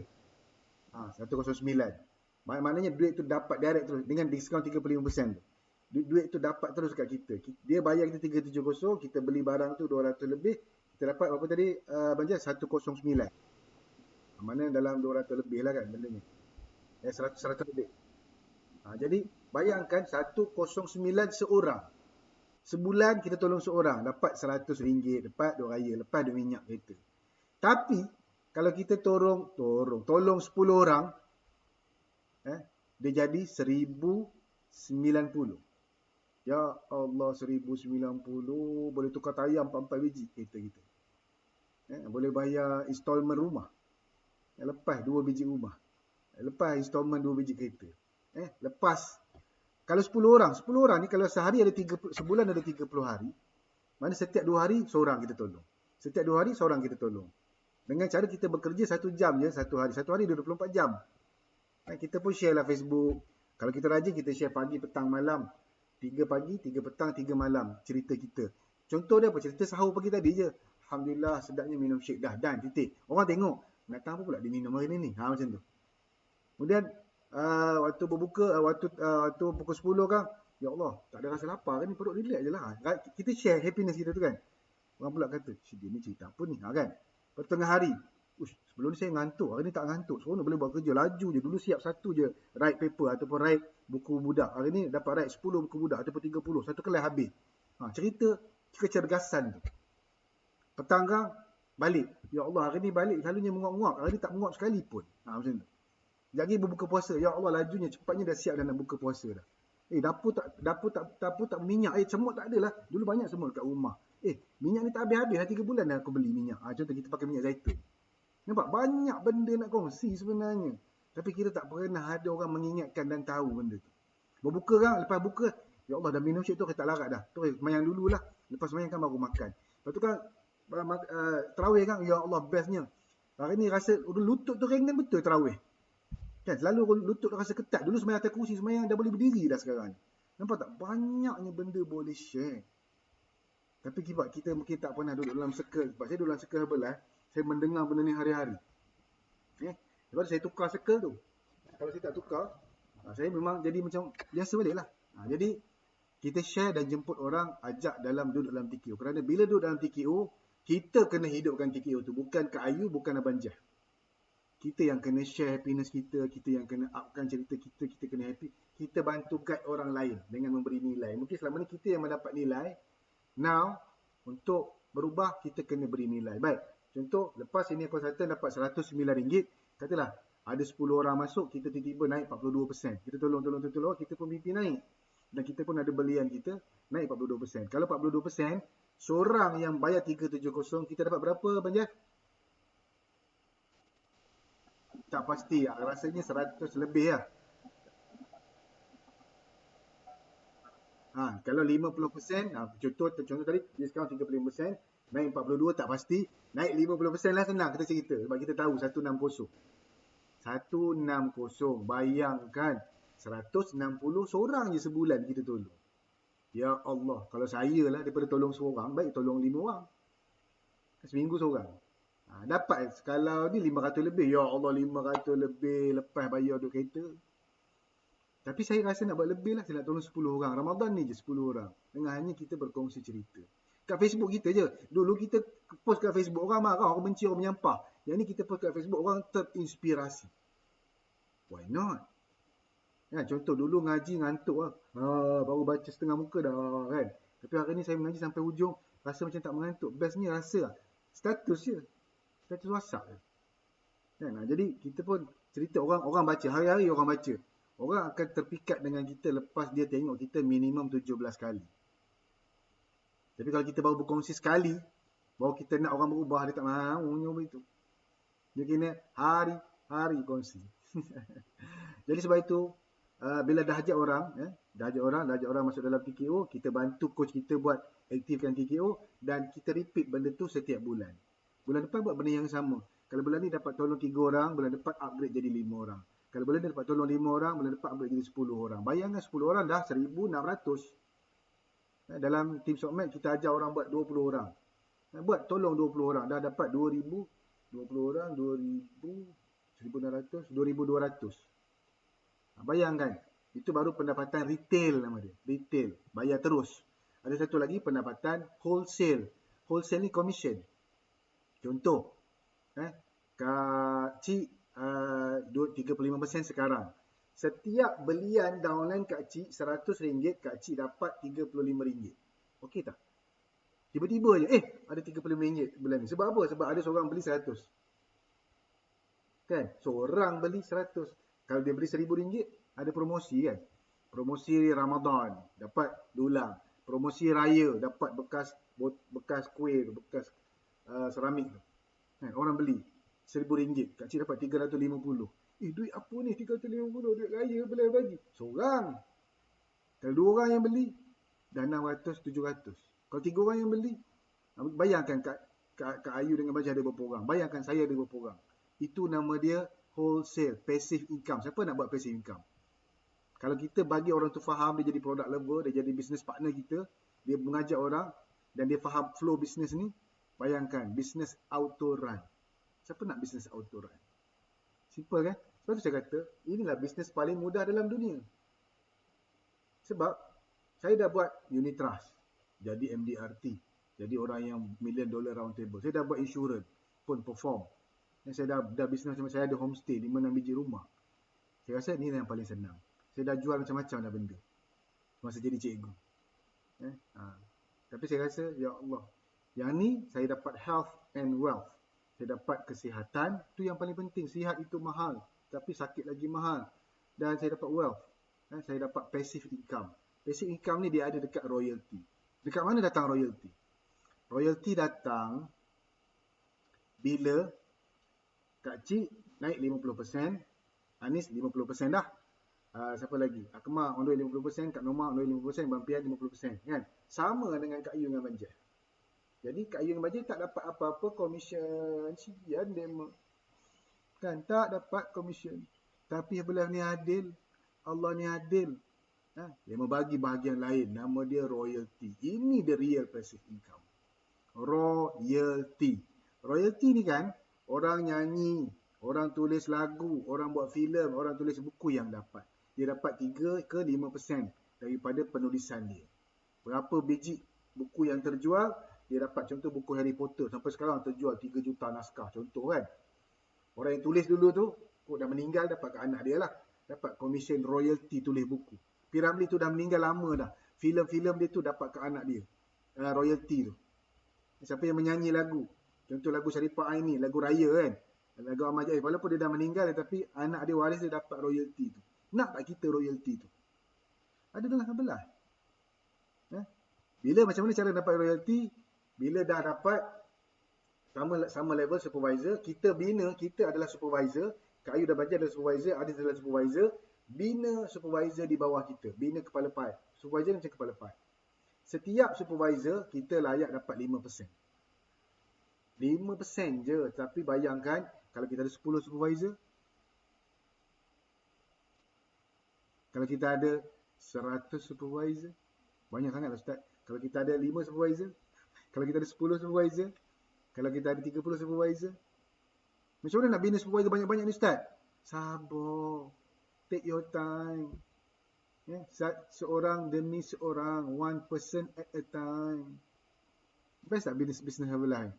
109. Maknanya duit tu dapat direct terus, dengan diskaun 35% tu. Duit tu dapat terus kat kita. Dia bayar kita 370, kita beli barang tu 200 lebih, kita dapat berapa tadi, Banjar? 109. Mana dalam 200 lebih lah kan benda ni. 100 lebih. Jadi bayangkan 109 seorang. Sebulan kita tolong seorang, dapat RM100, dapat duit raya, lepas duit minyak kereta. Tapi kalau kita tolong 10 orang, dia jadi 1090. Ya Allah, 1090 boleh tukar tayar 4 biji kereta kita. Boleh bayar installment rumah. Lepas 2 biji rumah. Lepas installment 2 biji kereta. Lepas kalau 10 orang ni kalau sehari ada 30, sebulan ada 30 hari. Mana setiap 2 hari seorang kita tolong. Setiap 2 hari seorang kita tolong. Dengan cara kita bekerja 1 jam je satu hari. Satu hari 24 jam. Kita pun share lah Facebook. Kalau kita rajin kita share pagi, petang, malam. 3 pagi, 3 petang, 3 malam cerita kita. Contoh dia apa? Cerita sahur pagi tadi je. Alhamdulillah sedapnya minum shake dah. Dan titik. Orang tengok. Nak tahu apa pula dia minum hari ni. Macam tu. Kemudian waktu berbuka, waktu pukul 10 kan. Ya Allah, tak ada rasa lapar kan ni. Perut relax je lah. Kita share happiness kita tu kan. Orang pula kata, dia ni cerita apa ni? Kan? Pertengah hari. Sebelum ni saya ngantuk. Hari ni tak ngantuk. Seronok boleh buat kerja. Laju je. Dulu siap 1 je write paper ataupun write buku budak. Hari ni dapat write 10 buku budak ataupun 30. Satu kelas habis. Cerita kecergasan tu. Petang kan, balik. Ya Allah, hari ni balik. Selalunya menguap-nguap. Hari ni tak menguap sekali pun. Macam tu. Lagi berbuka puasa. Ya Allah, lajunya. Cepatnya dah siap dah nak buka puasa dah. Dapur tak minyak. Semut tak adalah. Dulu banyak semut kat rumah. Minyak ni tak habis-habis. Dah 3 bulan dah aku beli minyak. Contoh kita pakai minyak zaitun. Nampak? Banyak benda nak kongsi sebenarnya. Tapi kita tak pernah ada orang mengingatkan dan tahu benda tu. Berbuka kan, lepas buka, ya Allah dah minum shake tu, kita tak larat dah. Terus semayang dululah. Lepas semayang kan baru makan. Lepas tu kan, terawih kan, ya Allah bestnya. Hari ni rasa lutut tu ringan betul terawih. Kan, selalu lutut rasa ketat. Dulu semayang atas kursi, semayang dah boleh berdiri dah sekarang. Nampak tak? Banyaknya benda boleh share. Tapi kita mungkin tak pernah duduk dalam circle. Sebab saya duduk dalam circle Herbalife, saya mendengar benda ni hari-hari. Lepas tu saya tukar circle tu. Kalau saya tak tukar, saya memang jadi macam biasa balik lah. Jadi, kita share dan jemput orang, ajak duduk dalam TKO. Kerana bila duduk dalam TKO, kita kena hidupkan TKO tu. Bukan Kak Ayu, bukan Abang Jah. Kita yang kena share happiness kita yang kena upkan cerita kita kena happy. Kita bantu guide orang lain dengan memberi nilai. Mungkin selama ni kita yang mendapat nilai. Now, untuk berubah, kita kena beri nilai. Baik, contoh, lepas senior consultant dapat RM109, katalah, ada 10 orang masuk, kita tiba-tiba naik 42%. Kita tolong, kita pun mimpi naik. Dan kita pun ada belian kita, naik 42%. Kalau 42%, seorang yang bayar 370, kita dapat berapa, Banjar? Tak pasti, rasanya 100 lebih lah. Kalau 50%, contoh tadi diskaun 35%, naik 42 tak pasti, naik 50% lah senang kita cerita sebab kita tahu 160. 160, bayangkan 160 seorang je sebulan kita tolong. Ya Allah, kalau saya lah daripada tolong seorang, baik tolong 5 orang. Seminggu seorang. Dapat kalau ni 500 lebih. Ya Allah, 500 lebih lepas bayar duk kereta. Tapi saya rasa nak buat lebih lah. Saya nak tolong 10 orang. Ramadan ni je 10 orang. Dengan hanya kita berkongsi cerita. Kat Facebook kita je. Dulu kita post kat Facebook, orang marah, orang benci, orang menyampah. Yang ni kita post kat Facebook, orang terinspirasi. Why not? Contoh dulu ngaji ngantuk lah. Baru baca setengah muka dah kan. Tapi hari ni saya mengaji sampai hujung. Rasa macam tak mengantuk. Bestnya rasa lah. Status je. Status WhatsApp je. Jadi kita pun cerita orang baca. Hari-hari orang baca. Orang akan terpikat dengan kita lepas dia tengok kita minimum 17 kali. Tapi kalau kita baru berkongsi sekali, baru kita nak orang berubah, dia tak mahu begitu. Dia kena hari-hari kongsi. Jadi sebab itu, bila dah ajak orang masuk dalam TKO, kita bantu coach kita buat aktifkan TKO dan kita repeat benda tu setiap bulan. Bulan depan buat benda yang sama. Kalau bulan ni dapat tolong 3 orang, bulan depan upgrade jadi 5 orang. Kalau bulan ni dapat tolong 5 orang, bulan depan upgrade jadi 10 orang. Bayangkan 10 orang dah 1,600. Dalam Team Sokmed kita ajar orang buat 20 orang. Buat tolong 20 orang. Dah dapat 2,000, 20 orang, 2,000, 1,600, 2,200. Bayangkan. Itu baru pendapatan retail nama dia. Retail. Bayar terus. Ada satu lagi pendapatan wholesale. Wholesale ni commission. Contoh. Kak Cik 35% sekarang. Setiap belian downline Kak Cik RM100, Kak Cik dapat RM35. Okey tak? Tiba-tiba je, ada RM35 bulan ni. Sebab apa? Sebab ada seorang beli 100. Kan? Seorang beli 100. Kalau dia beli RM1,000, ada promosi kan? Promosi Ramadan, dapat dolar. Promosi raya, dapat bekas kuih, bekas seramik tu. Kan? Orang beli RM1,000, Kak Cik dapat RM350. Duit apa ni RM350? Duit raya boleh bagi. Seorang. Kalau 2 orang yang beli, dah 600, 700. Kalau 3 orang yang beli, bayangkan Kak Ayu dengan Bajah ada berapa orang. Bayangkan saya ada berapa orang. Itu nama dia wholesale, passive income. Siapa nak buat passive income? Kalau kita bagi orang tu faham, dia jadi product lover, dia jadi business partner kita, dia mengajak orang dan dia faham flow business ni, bayangkan, business auto run. Siapa nak business auto run? Simple kan? Sebab tu saya kata, inilah bisnes paling mudah dalam dunia. Sebab, saya dah buat unit trust, jadi MDRT, jadi orang yang $1 million round table. Saya dah buat insurans, pun perform. Dan saya dah bisnes macam saya ada homestay, 5-6 biji rumah. Saya rasa ini yang paling senang. Saya dah jual macam-macam dah benda. Masa jadi cikgu. Tapi saya rasa, ya Allah, yang ni saya dapat health and wealth. Saya dapat kesihatan, tu yang paling penting. Sihat itu mahal, tapi sakit lagi mahal. Dan saya dapat wealth. Saya dapat passive income. Passive income ni dia ada dekat royalty. Dekat mana datang royalty? Royalty datang bila Kak Cik naik 50%, Anis 50% dah. Siapa lagi? Akmal on 50%, Kak Norma on 50%, Bang Pian 50%. Kan? Sama dengan Kak Yu dengan Banjir. Jadi Kak Yu dengan Bajir tak dapat apa-apa komisen. Sian dia. Kan tak dapat komisen. Tapi belah ni adil. Allah ni adil. Dia membagi bahagian lain. Nama dia royalty. Ini the real passive income. Royalty. Royalty ni kan orang nyanyi, orang tulis lagu, orang buat filem, orang tulis buku yang dapat. Dia dapat 3 ke 5% daripada penulisan dia. Berapa biji buku yang terjual, dia dapat. Contoh buku Harry Potter sampai sekarang terjual 3 juta naskah. Contoh kan. Orang yang tulis dulu tu, dah meninggal, dapat ke anak dia lah. Dapat komisen royalty tulis buku. P.Ramlee tu dah meninggal lama dah. Filem-filem dia tu dapat ke anak dia. Royalty tu. Siapa yang menyanyi lagu. Contoh lagu Syarifah Aini, lagu raya kan. Lagu Ahmad Jais. Walaupun dia dah meninggal, tapi anak dia waris dia dapat royalty tu. Nak tak kita royalty tu? Ada dengan sebelah. Bila macam mana cara dapat royalty? Bila dah dapat sama level supervisor, kita bina, kita adalah supervisor, Kak Ayu dah baca adalah supervisor, Adis adalah supervisor, bina supervisor di bawah kita, bina kepala part. Supervisor macam kepala part. Setiap supervisor kita layak dapat 5%. 5% je, tapi bayangkan kalau kita ada 10 supervisor, kalau kita ada 100 supervisor, banyak sangat lah Ustaz. Kalau kita ada 5 supervisor, kalau kita ada 10 supervisor, kalau kita ada 30 supervisor, macam mana nak bina supervisor banyak-banyak ni Ustaz? Sabar. Take your time. Seorang demi seorang. One person at a time. Best tak bisnes Herbalife?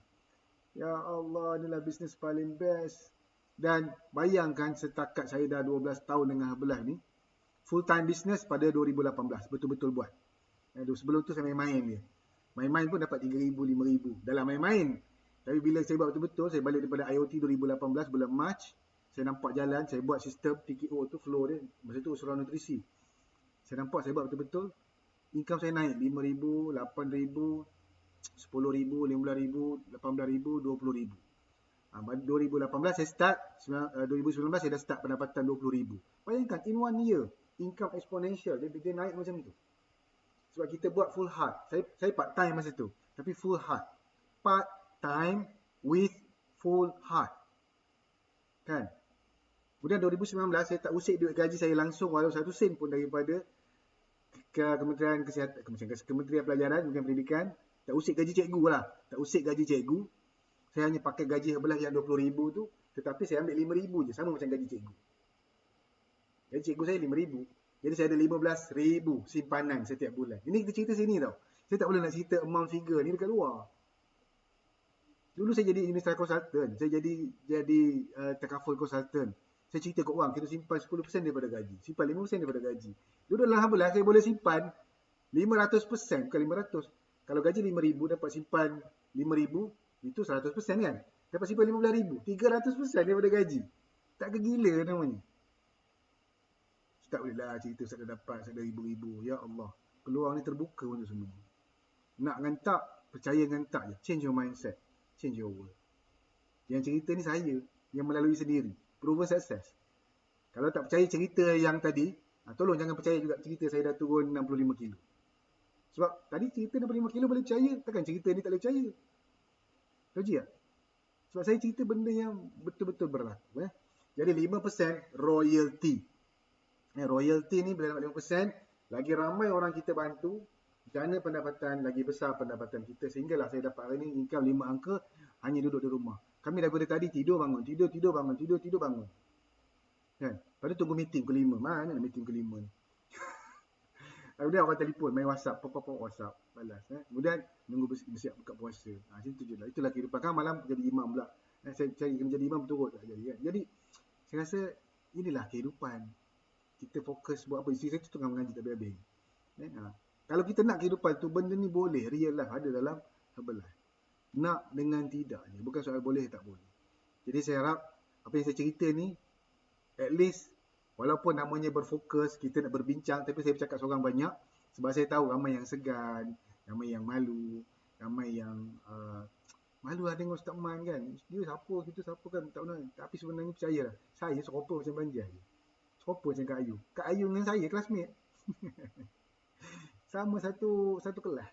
Ya Allah, inilah bisnes paling best. Dan bayangkan setakat saya dah 12 tahun dengan Herbalife ni, full time business pada 2018. Betul-betul buat. Sebelum tu saya main-main dia. Main-main pun dapat 3,000, 5,000. Dalam main-main. Tapi bila saya buat betul-betul, saya balik daripada IoT 2018 bulan Mac. Saya nampak jalan, saya buat sistem TKO tu, flow dia. Masa tu usulan nutrisi. Saya nampak, saya buat betul-betul. Income saya naik 5,000, 8,000, 10,000, 15,000, 18,000, 20,000. 2018 saya start, 2019 saya dah start pendapatan 20,000. Bayangkan, in one year, income exponential. Dia naik macam tu. Sebab kita buat full hard. Saya part time masa tu. Tapi full hard. Part time with full hard. Kan? Kemudian 2019 saya tak usik duit gaji saya langsung walau 1 sen pun daripada Kementerian Kesihatan, Kementerian Pelajaran, Kementerian Pendidikan. Tak usik gaji cikgu lah. Tak usik gaji cikgu. Saya hanya pakai gaji Herbalife yang 20,000 tu. Tetapi saya ambil 5,000 je. Sama macam gaji cikgu. Gaji cikgu saya 5,000. Jadi saya ada 15,000 simpanan setiap bulan. Ini kita cerita sini tau. Saya tak boleh nak cerita amount figure ni dekat luar. Dulu saya jadi administrator consultant. Saya jadi takaful consultant. Saya cerita kat orang, kita simpan 10% daripada gaji. Simpan 5% daripada gaji. Dulu dalam Herbalife saya boleh simpan 500%, bukan 500. Kalau gaji 5,000 dapat simpan 5,000, itu 100% kan? Dapat simpan 15,000, 300% daripada gaji. Tak kegila namanya. Tak boleh lah cerita saya dah dapat, saya dah ribu-ribu. Ya Allah, peluang ni terbuka untuk semua. Nak dengan tak, percaya dengan tak je. Change your mindset, change your world. Yang cerita ni saya, yang melalui sendiri. Proven success. Kalau tak percaya cerita yang tadi, tolong jangan percaya juga cerita saya dah turun 65 kilo. Sebab tadi cerita 65 kilo boleh percaya, takkan cerita ni tak boleh percaya. Logik tak? Sebab saya cerita benda yang betul-betul berlaku. Jadi 5% royalty. Royalty ni bila dapat 5%, lagi ramai orang kita bantu, jana pendapatan, lagi besar pendapatan kita. Sehinggalah saya dapat hari ni income 5 angka, hanya duduk di rumah. Kami daripada tadi tidur bangun, tidur bangun, tidur bangun. Kan? Lepas tu tunggu meeting ke 5. Mana nak meeting ke 5 ni? Kemudian orang telefon, main WhatsApp, pop WhatsApp, balas. Kemudian nunggu bersiap buka puasa. Macam tu je lah. Itulah kehidupan. Kan malam jadi imam pula. Saya cari menjadi imam betul tak jadi kan. Jadi saya rasa inilah kehidupan. Kita fokus buat apa. Isteri saya tu tengah mengaji tak habis-habis. Kalau kita nak kehidupan tu, benda ni boleh. Real life ada dalam Herbalife. Nak dengan tidak je. Bukan soal boleh tak boleh. Jadi saya harap apa yang saya cerita ni, at least walaupun namanya berfokus, kita nak berbincang, tapi saya bercakap seorang banyak. Sebab saya tahu ramai yang segan, ramai yang malu, ramai yang malu lah tengok Ustaz Man kan. Dia siapa, kita siapa kan, tak pernah. Tapi sebenarnya percayalah, saya serupa macam Banjar je. Serupa macam Kak Ayu. Kak Ayu dengan saya classmate. Sama satu kelas.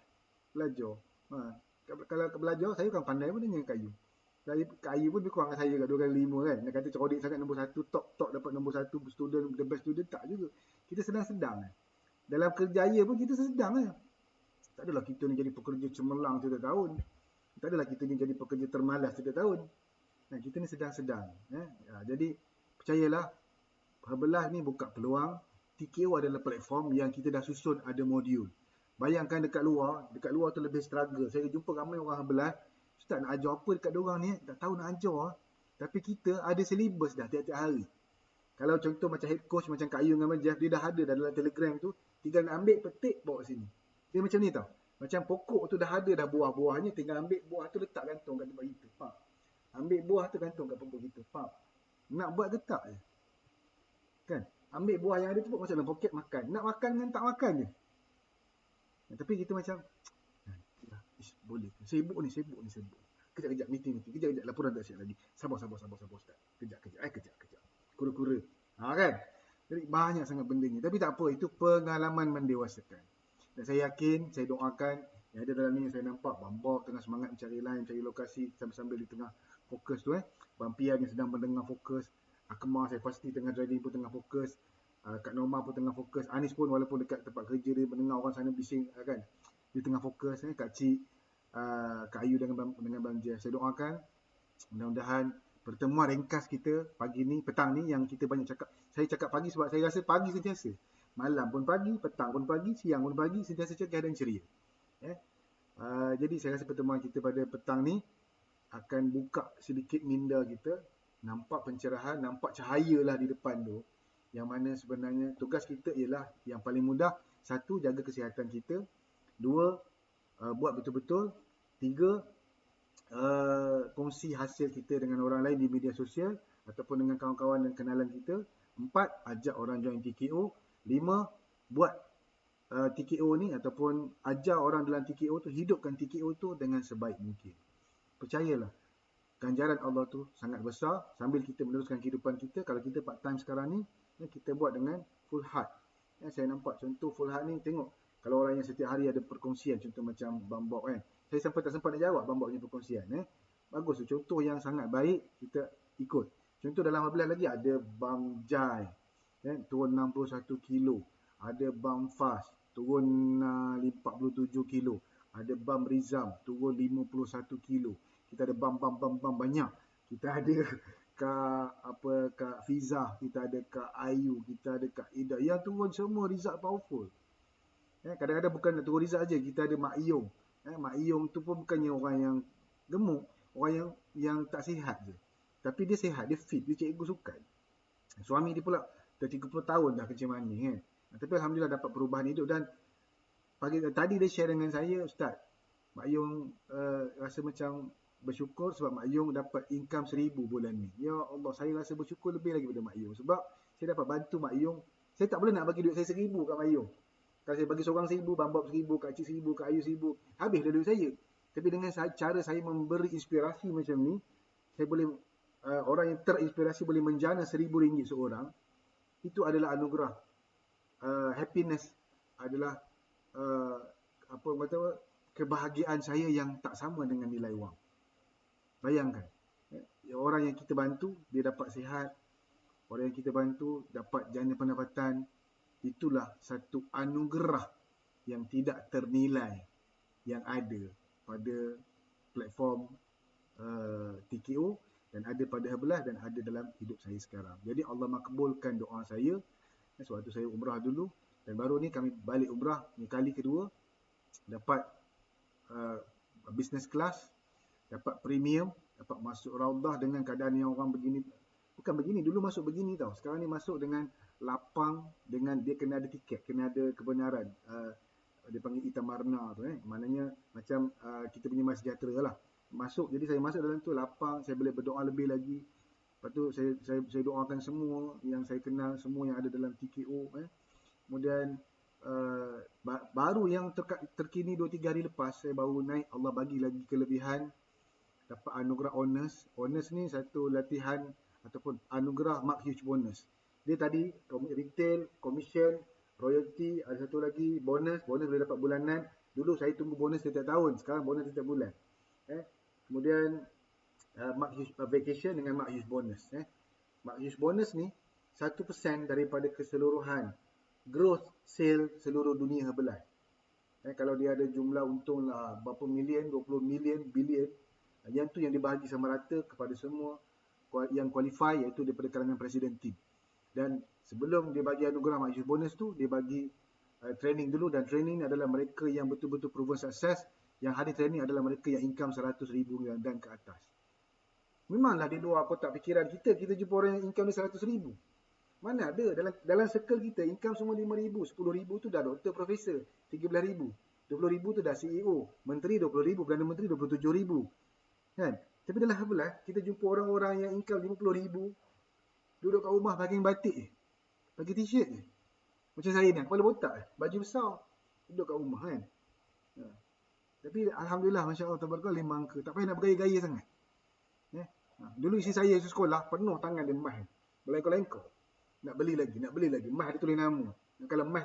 Belajar. Kalau belajar, saya bukan pandai pun dengan Kak Ayu. Kak Ayu pun lebih kurang dengan saya kat 2 kali 5 kan. Dia kata cerodik sangat nombor 1, top dapat nombor 1, student, the best student, tak juga. Kita sedang-sedang kan. Dalam kerjaya pun kita sedang kan. Tak adalah kita ni jadi pekerja cemerlang setiap tahun. Tak adalah kita ni jadi pekerja termalas setiap tahun. Nah, kita ni sedang-sedang. Jadi, percayalah, Herbalife ni buka peluang. TKO adalah platform yang kita dah susun ada modul. Bayangkan dekat luar tu lebih struggle. Saya jumpa ramai orang Herbalife, Ustaz nak ajar apa dekat diorang ni, tak tahu nak ajar. Tapi kita ada syllabus dah tiap-tiap hari. Kalau contoh macam head coach, macam Kak Ayu dengan Jeff, dia dah ada dalam Telegram tu, tinggal nak ambil, petik, bawa sini. Dia macam ni tau. Macam pokok tu dah ada dah buah-buahnya, tinggal ambil buah tu letak gantung kat tempat kita. Faham? Ambil buah tu gantung kat pokok kita. Faham? Nak buat ke tak je? Kan? Ambil buah yang ada tu masuk dalam poket makan. Nak makan dengan tak makan je. Tapi kita macam, boleh. Sibuk ni. Kejap, meeting. Kejap, laporan tak siap lagi. Sabar Ustaz. Kejap. Kura-kura. Kan? Jadi banyak sangat benda ni. Tapi tak apa, itu pengalaman mendewasakan. Dan saya yakin, saya doakan, yang ada dalam ni saya nampak Bambok tengah semangat mencari line, mencari lokasi sambil-sambil di tengah fokus tu Bampian yang sedang mendengar fokus. Akmal saya pasti tengah driving pun tengah fokus. Kak Norma pun tengah fokus. Anis pun walaupun dekat tempat kerja dia mendengar orang sana bising kan. Dia tengah fokus. Kak Cik, Kak Ayu dengan Bang Jess. Saya doakan mudah-mudahan pertemuan ringkas kita pagi ni, petang ni yang kita banyak cakap. Saya cakap pagi sebab saya rasa pagi sentiasa. Malam pun pagi, petang pun pagi, siang pun pagi, sentiasa cekah dan ceria. Jadi saya rasa pertemuan kita pada petang ni akan buka sedikit minda kita, nampak pencerahan, nampak cahaya lah di depan tu. Yang mana sebenarnya tugas kita ialah yang paling mudah, satu, jaga kesihatan kita. Dua, buat betul-betul. Tiga, kongsi hasil kita dengan orang lain di media sosial ataupun dengan kawan-kawan dan kenalan kita. Empat, ajak orang join TKO. Lima, buat TKO ni ataupun ajar orang dalam TKO tu, hidupkan TKO tu dengan sebaik mungkin. Percayalah, ganjaran Allah tu sangat besar sambil kita meneruskan kehidupan kita. Kalau kita part time sekarang ni, kita buat dengan full heart. Saya nampak contoh full heart ni, tengok kalau orang yang setiap hari ada perkongsian, contoh macam Bambok kan. Saya tak sempat nak jawab Bambok punya perkongsian. Bagus tu, contoh yang sangat baik, kita ikut. Contoh dalam 15 lagi ada Bang Jai, turun 61 kilo. Ada Bang Fas, turun 47 kilo. Ada Bang Rizam, turun 51 kilo. Kita ada bam banyak. Kita ada Kak Fiza, kita ada Kak Ayu, kita ada Kak Ida. Yang turun semua result powerful. Kadang-kadang bukan nak turun result aja, kita ada Mak Iyong. Mak Iyong tu pun bukannya orang yang gemuk, orang yang tak sihat je. Tapi dia sihat, dia fit, dia cikgu sukan. Suami dia pula dah 30 tahun dah kencing manis kan. Tapi alhamdulillah dapat perubahan hidup. Dan tadi dia share dengan saya, Ustaz, Mak Iyong rasa macam bersyukur sebab Mak Iyong dapat income 1,000 bulan ni. Ya Allah, saya rasa bersyukur lebih lagi pada Mak Iyong sebab saya dapat bantu Mak Iyong. Saya tak boleh nak bagi duit saya 1,000 kat Mak Iyong. Kalau saya bagi seorang 1,000, Bambab 1,000, Kak Cik 1,000, Kak Ayu 1,000, habis dah duit saya. Tapi dengan cara saya memberi inspirasi macam ni, saya boleh, orang yang terinspirasi boleh menjana RM1,000 seorang. Itu adalah anugerah. Happiness adalah kebahagiaan saya yang tak sama dengan nilai wang. Bayangkan, orang yang kita bantu, dia dapat sihat. Orang yang kita bantu, dapat jana pendapatan. Itulah satu anugerah yang tidak ternilai yang ada pada platform TKO dan ada pada Habelah dan ada dalam hidup saya sekarang. Jadi Allah makbulkan doa saya. Sewaktu saya umrah dulu dan baru ni kami balik umrah ni kali kedua, dapat business class, dapat premium, dapat masuk Raudah dengan keadaan yang orang begini. Bukan begini, dulu masuk begini tau. Sekarang ni masuk dengan lapang, dengan dia kena ada tiket, kena ada kebenaran. Dia panggil itamarna tu maknanya macam kita punya MySejahtera lah. Masuk, jadi saya masuk dalam tu lapang, saya boleh berdoa lebih lagi. Lepas tu saya doakan semua yang saya kenal, semua yang ada dalam TKO. Kemudian baru yang terkini 2-3 hari lepas, saya baru naik, Allah bagi lagi kelebihan, dapat anugerah honors. Honors ni satu latihan ataupun anugerah mark huge bonus. Dia tadi retail, commission, royalty, ada satu lagi bonus boleh dapat bulanan. Dulu saya tunggu bonus setiap tahun, sekarang bonus setiap bulan. Kemudian mark huge vacation dengan mark huge bonus. Mark huge bonus ni 1% daripada keseluruhan growth sale seluruh dunia Habelah. Kalau dia ada jumlah untung lah berapa million, 20 million, billion, yang tu yang dibahagi sama rata kepada semua yang qualify, iaitu daripada kalangan presiden team. Dan sebelum dia bagi anugerah mark huge bonus tu, dia bagi training dulu, dan training adalah mereka yang betul-betul proven success. Yang hari training adalah mereka yang income 100,000 dan ke atas. Memanglah di luar kotak fikiran kita jumpa orang yang income dia 100,000. Mana ada, dalam circle kita income semua 5,000, 10,000 tu dah doktor, profesor, 13,000, 20,000 tu dah CEO, menteri 20,000, Perdana Menteri 27,000. Kan? Tapi dalam Habelah kita jumpa orang-orang yang income 50,000, duduk kat rumah pakai batik pakai t-shirt je. Macam saya ni, kepala botak baju besar, duduk kat rumah kan. Tapi alhamdulillah, masya-Allah, tabarakallah, 5 angka. Tak payah nak bergaya-gaya sangat. Dulu isi saya sekolah penuh tangan dia emas. Belengkor-lengkor. nak beli lagi. Mas ada tulis nama. Kalau mas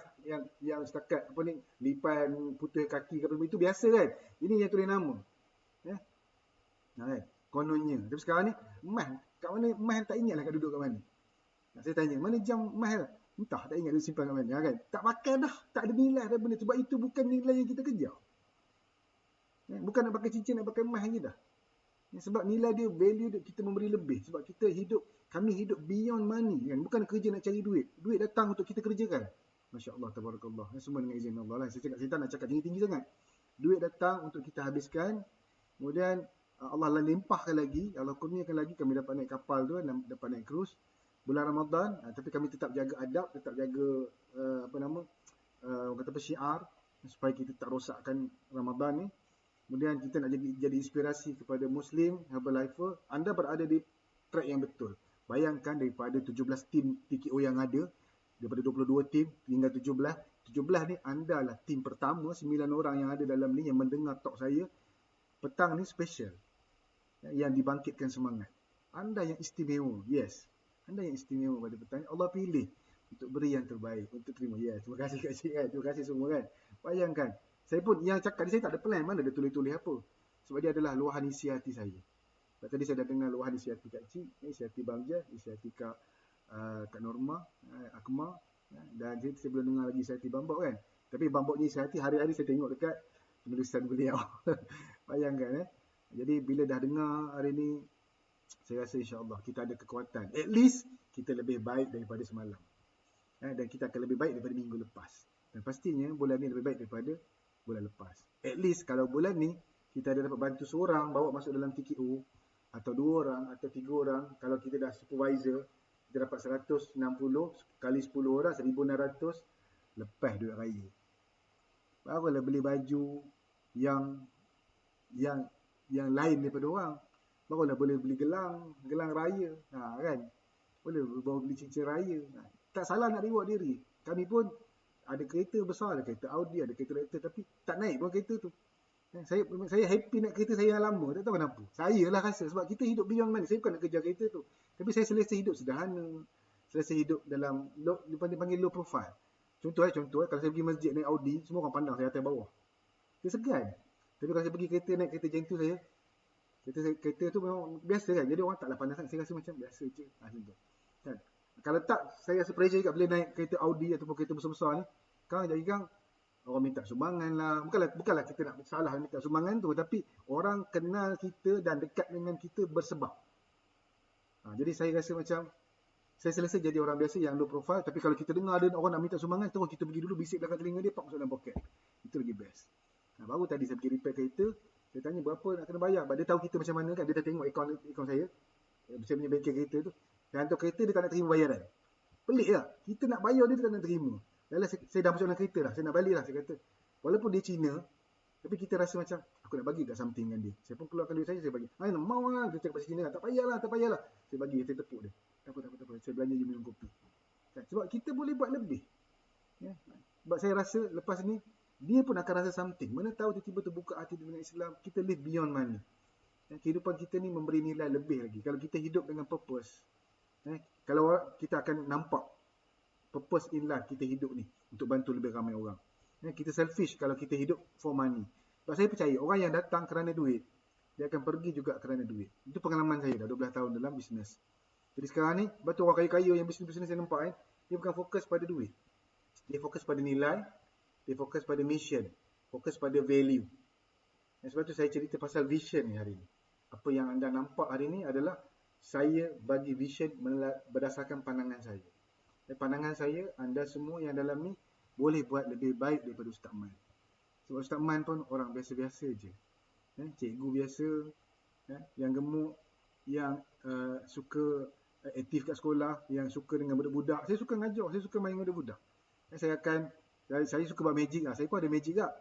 yang setakat apa ni lipan putih kaki ke apa itu biasa kan. Ini yang tulis nama. Ya. Kan? Kononnya. Tapi sekarang ni mas kat mana, mas tak ingatlah kat duduk kat mana. Saya tanya, mana jam mas lah? Entah, tak ingat dia simpan kat mana. Kan? Tak pakai dah, tak ada nilai dah benda. Sebab itu bukan nilai yang kita kejar. Ya, bukan nak pakai cincin, nak pakai emas je dah. Ya, sebab nilai dia, value dia, kita memberi lebih. Sebab kami hidup beyond money. Kan? Bukan kerja nak cari duit. Duit datang untuk kita kerjakan. Masya Allah, tabarakallah. Ya, semua dengan izin Allah lah. Saya tak nak cakap tinggi-tinggi sangat. Duit datang untuk kita habiskan. Kemudian Allah limpahkan lagi. Allah kurniakan lagi. Kami dapat naik kapal tu, dapat naik cruise. Bulan Ramadan. Tapi kami tetap jaga adab. Tetap jaga syiar. Supaya kita tak rosakkan Ramadan ni. Kemudian kita nak jadi inspirasi kepada Muslim, Herbalifer. Anda berada di track yang betul. Bayangkan daripada 17 tim TKO yang ada, daripada 22 tim hingga 17. 17 ni anda lah tim pertama, 9 orang yang ada dalam ni yang mendengar talk saya. Petang ni special. Yang dibangkitkan semangat. Anda yang istimewa. Yes. Anda yang istimewa pada petang ni. Allah pilih untuk beri yang terbaik. Untuk terima. Yes. Terima kasih Kak Cik kan. Terima kasih semua kan. Bayangkan. Saya pun yang cakap ni saya tak ada plan. Mana dia tulis-tulis apa. Sebab dia adalah luahan isi hati saya. Sebab tadi saya dah dengar luahan isi hati Kak Cik. Isi hati Bang Jah. Isi hati Kak Norma. Akmal. Dan saya belum dengar lagi isi hati Bang Bok kan. Tapi Bang Bok ni isi hati hari-hari saya tengok dekat penulisan beliau. Bayangkan Jadi bila dah dengar hari ni, saya rasa insyaAllah kita ada kekuatan. At least kita lebih baik daripada semalam. Dan kita akan lebih baik daripada minggu lepas. Dan pastinya bulan ni lebih baik daripada bulan lepas. At least kalau bulan ni kita ada dapat bantu seorang bawa masuk dalam TKO, atau 2 orang atau 3 orang. Kalau kita dah supervisor, kita dapat 160 kali 10 orang, 1,600 lepas duit raya. Barulah beli baju yang lain daripada orang. Barulah boleh beli gelang raya. Kan? Boleh baru beli cincin raya. Tak salah nak reward diri. Kami pun ada kereta besar, ada kereta Audi, ada kereta Raptor, tapi tak naik pun kereta tu. Saya happy nak kereta saya yang lama, tak tahu kenapa. Saya lah rasa, sebab kita hidup beyond money. Saya bukan nak kejar kereta tu. Tapi saya selesa hidup sederhana. Selesa hidup dalam, dipanggil low profile. Contoh kalau saya pergi masjid naik Audi, semua orang pandang saya atas bawah. Dia segan. Tapi kalau saya pergi kereta, naik kereta Gen 2 saya, kereta tu memang biasa kan. Jadi orang taklah pandang sangat. Saya rasa macam biasa je. Macam tu. Kan? Kalau tak, saya rasa pressure juga bila naik kereta Audi ataupun kereta besar-besar ni. Jadi orang minta sumbangan lah. Bukanlah kita nak salah minta sumbangan tu. Tapi orang kenal kita dan dekat dengan kita bersebab. Jadi saya rasa macam, saya selesa jadi orang biasa yang low profile. Tapi kalau kita dengar ada orang nak minta sumbangan, terus kita pergi dulu bisik belakang telinga dia, pak masuk dalam poket. Itu lagi best. Baru tadi saya pergi repair kereta. Saya tanya berapa nak kena bayar. Dia tahu kita macam mana kan. Dia dah tengok akaun saya. Saya punya bengkel kereta tu. Dan untuk kereta dia tak nak terima bayaran. Pelik lah. Kita nak bayar dia tak nak terima. Lalu saya dah masuk dalam kereta dah. Saya nak balik lah. Saya kata, walaupun dia Cina, tapi kita rasa macam, aku nak bagi kat something dengan dia. Saya pun keluarkan duit saya bagi. Mau lah. Dia cakap bahasa Cina lah. Tak payahlah. Saya bagi, saya tepuk dia. Tak apa. Saya belanja je minum kopi. Sebab kita boleh buat lebih. Ya? Sebab saya rasa lepas ni, dia pun akan rasa something. Mana tahu tiba-tiba terbuka hati dengan Islam. Kita live beyond money. Kehidupan kita ni memberi nilai lebih lagi. Kalau kita hidup dengan purpose. Kalau kita akan nampak purpose in life kita hidup ni untuk bantu lebih ramai orang. Kita selfish kalau kita hidup for money. Sebab saya percaya orang yang datang kerana duit, dia akan pergi juga kerana duit. Itu pengalaman saya dah 12 tahun dalam bisnes. Jadi sekarang ni, betul orang kaya-kaya yang bisnes-bisnes saya nampak dia bukan fokus pada duit. Dia fokus pada nilai, dia fokus pada mission, fokus pada value. Sebab tu saya cerita pasal vision ni hari ni. Apa yang anda nampak hari ni adalah saya bagi vision berdasarkan pandangan saya. Dan pandangan saya, anda semua yang dalam ni boleh buat lebih baik daripada Ustaz Man. Sebab Ustaz Man pun orang biasa-biasa je. Cikgu biasa, yang gemuk, yang suka aktif kat sekolah, yang suka dengan budak-budak. Saya suka ngajar, saya suka main dengan budak-budak. Saya suka buat magic lah. Saya pun ada magic tak?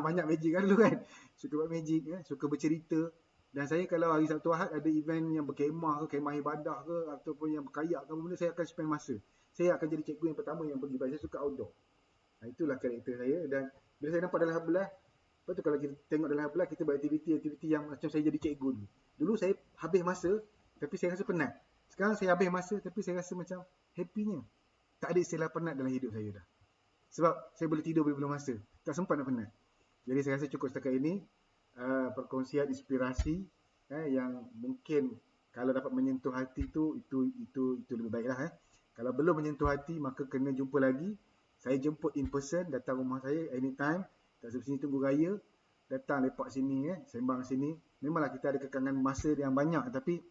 Banyak magic kan dulu kan. Suka buat magic, suka bercerita. Dan saya kalau hari Sabtu Ahad ada event yang berkemah ke, kemah ibadah ke, ataupun yang berkayak ke, benda saya akan spend masa. Saya akan jadi cikgu yang pertama yang pergi. Saya suka outdoor. Itulah karakter saya. Dan bila saya nampak dalam Herbalife, lepas tu kalau kita tengok dalam Herbalife, kita buat aktiviti yang macam saya jadi cikgu dulu. Dulu saya habis masa, tapi saya rasa penat. Sekarang saya habis masa, tapi saya rasa macam happy-nya. tak ada istilah penat dalam hidup saya dah. Sebab saya boleh tidur bila-bila masa. Tak sempat nak penat. Jadi saya rasa cukup setakat ini. Perkongsian inspirasi yang mungkin kalau dapat menyentuh hati itu lebih baiklah. Kalau belum menyentuh hati, maka kena jumpa lagi. Saya jemput in person, datang rumah saya anytime. Tak semestinya tunggu raya. Datang lepak sini, sembang sini. Memanglah kita ada kekangan masa yang banyak, tapi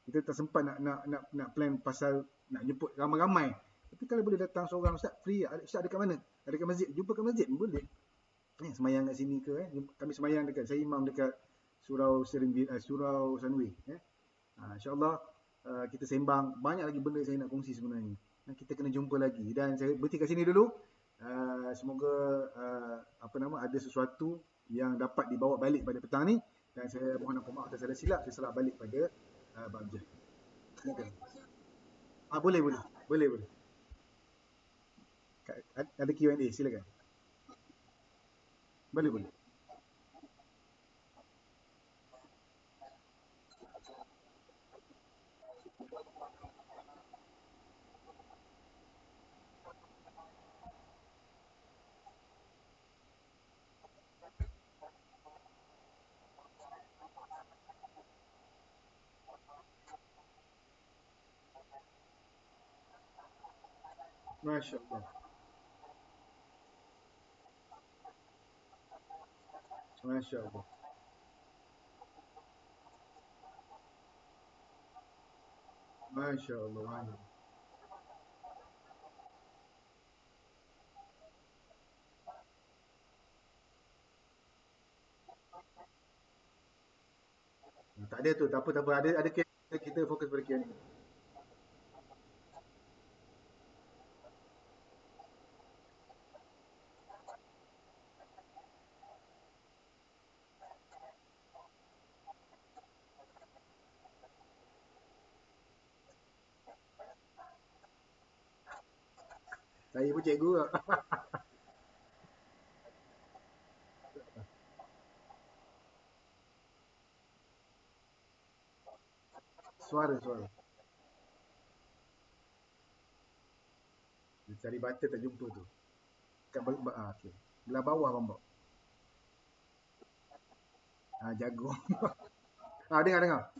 kita tak sempat nak plan pasal nak jemput ramai-ramai. Tapi kalau boleh datang seorang, Ustaz free, Ustaz dekat mana? Ada kat masjid, jumpa kat masjid boleh. Semayang kat sini ke, kami semayang dekat, saya imam dekat Surau Surau Sunway. InsyaAllah kita sembang, banyak lagi benda saya nak kongsi sebenarnya. Kita kena jumpa lagi. Dan saya berhenti kat sini dulu. Semoga ada sesuatu yang dapat dibawa balik pada petang ni. Dan saya mohon maaf atas salah silap, saya salah balik pada Abjad. Boleh. Ada Q&A, silakan. Boleh. Masya Allah. Masya Allah. Masya Allah. Tak ada tu, tak apa. Ada kita fokus pada Q&A. Saya pun cikgu lah. Suara. Dia cari button tak jumpa tu. Kat okey. Belah bawah bambak. Jagung. Dengar.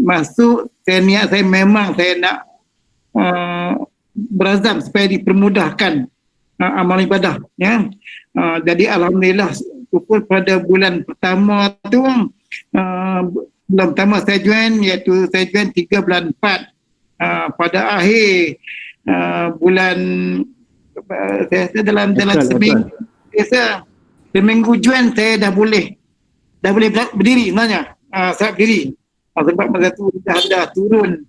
Masuk, saya memang saya nak berazam supaya dipermudahkan amal ibadah, ya. Jadi alhamdulillah, syukur pada bulan pertama tu, bulan pertama saya join, iaitu saya join 3 bulan 4. Pada akhir bulan saya rasa dalam seminggu, seminggu join saya dah boleh berdiri sebenarnya. Saya berdiri. Sebab masa tu dah turun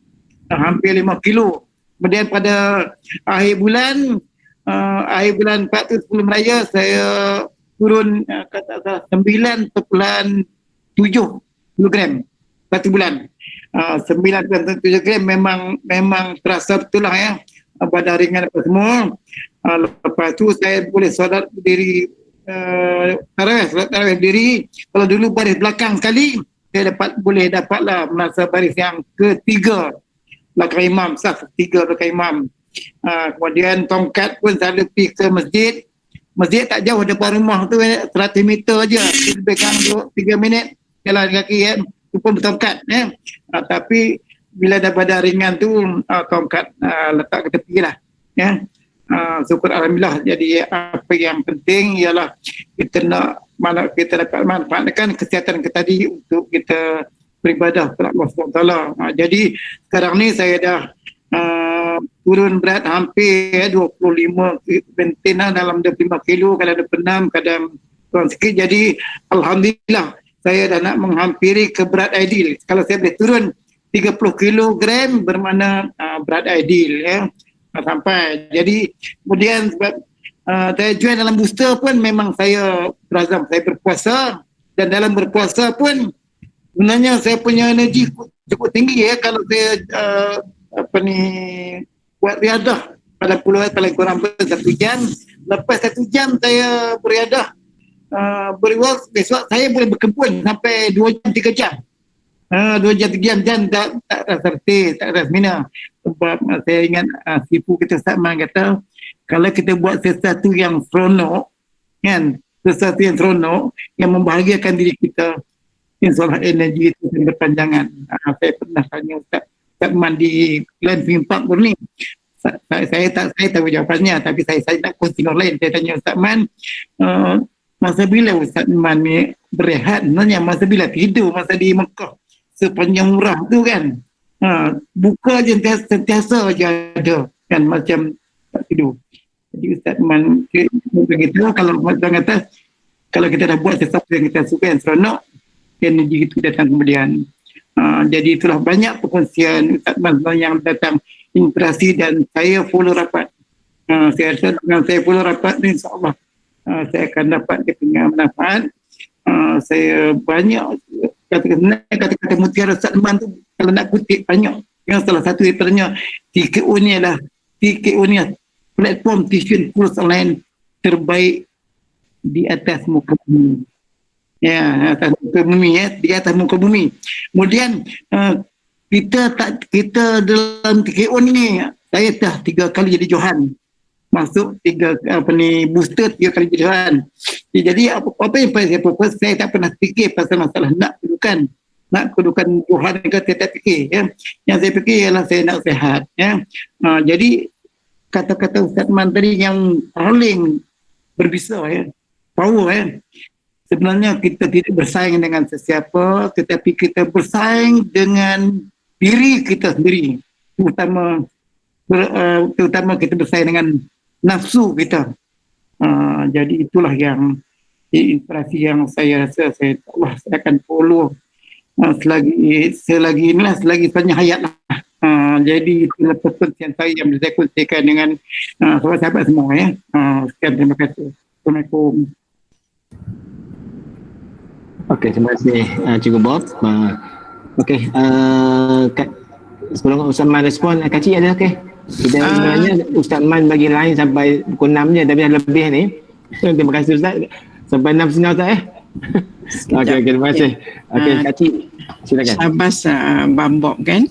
hampir 5 kilo. Kemudian pada akhir bulan 4 tu sebelum raya, saya turun 9.7 kilogram satu bulan. 9.7 kilogram memang terasa betul lah, ya. Badan ringan apa semua. Lepas tu saya boleh solat berdiri, solat tarawih berdiri. Kalau dulu baris belakang sekali, saya dapatlah merasa baris yang ketiga belakang imam, saf 3 belakang imam. Kemudian tongkat pun selalu pergi ke masjid. Masjid tak jauh depan rumah tu, 100 meter je. Lebih kurang 3 minit jalan kaki kan. Itu pun bertongkat. Tapi bila dah pada ringan tu, tongkat letak ke tepi lah. Syukur Alhamdulillah. Jadi apa yang penting ialah kita dapat manfaatkan kesihatan kita tadi untuk kita beribadah kepada Allah SWT. Jadi sekarang ni saya dah turun berat hampir 25 bentin dalam 25 kilo, kadang 26, kadang kurang sikit. Jadi Alhamdulillah saya dah nak menghampiri ke berat ideal. Kalau saya boleh turun 30 kilogram bermakna berat ideal sampai. Jadi kemudian sebab saya join dalam booster pun memang saya berazam saya berpuasa, dan dalam berpuasa pun sebenarnya saya punya energi cukup tinggi kalau saya buat riadah pada puluhan paling kurang 1 jam. Lepas 1 jam saya beriadah beriwak, besok saya boleh berkebun sampai 2 jam 3 jam. 2 jam 3 jam tak rasa letih, tak rasa mina. Sebab saya ingat sipu kita Ustaz Man kata, kalau kita buat sesuatu yang seronok kan, sesuatu yang seronok yang membahagiakan diri kita, insyaAllah energi itu berpanjangan. Saya pernah tanya Ustaz Man di Land Film Park pun ni. Saya tahu jawapannya, tapi saya nak kongsi dengan lain. Saya tanya Ustaz Man, masa bila Ustaz Man ni berehat? Sebenarnya masa bila tidur, masa di Mekah sepanjang umrah tu kan, buka je sentiasa je ada kan, macam tak tidur. Jadi Ustaz Man begitu, kalau Ustaz kata kalau kita dah buat sesuatu yang kita suka, yang seronok, energi itu datang kemudian. Jadi itulah banyak perkongsian Ustaz Man yang datang inspirasi, dan saya follow rapat. Saya rasa dengan saya follow rapat ni, insyaAllah saya akan dapat dia punya manfaat. Saya banyak kata-kata mutiara Ustaz Man tu, kalau nak kutip banyak. Yang salah satu daripadanya, TKO ni adalah platform tuition kurs online terbaik di atas muka bumi. Atas muka bumi, di atas muka bumi. Kemudian kita dalam TKO ni, saya dah 3 kali jadi Johan. Masuk 3 booster 3 kali jadi Johan. Jadi apa yang saya tak pernah fikir pasal masalah nak kedudukan Johan ke, saya tak fikir. Yang saya fikir ialah saya nak sihat. Jadi kata-kata Ustaz Man tadi yang paling berbisa, power. Sebenarnya kita tidak bersaing dengan sesiapa, tetapi kita bersaing dengan diri kita sendiri. Terutama kita bersaing dengan nafsu kita. Jadi itulah yang inspirasi yang saya rasa saya akan follow selagi sepanjang hayat lah. Jadi itulah perkongsian saya yang saya kongsikan dengan sahabat-sahabat semua. Sekian, terima kasih. Assalamualaikum. Okey, terima kasih Cikgu Bob. Okey, sebelum Ustaz Man respon, Kak Cik ada okey? Kita sebenarnya Ustaz Man bagi line sampai pukul 6 je, tapi dah lebih ni. Terima kasih Ustaz. Sampai 6 setengah Ustaz Okey, terima kasih. Okey, Kak Cik, silakan. Syabas Abang Bob kan.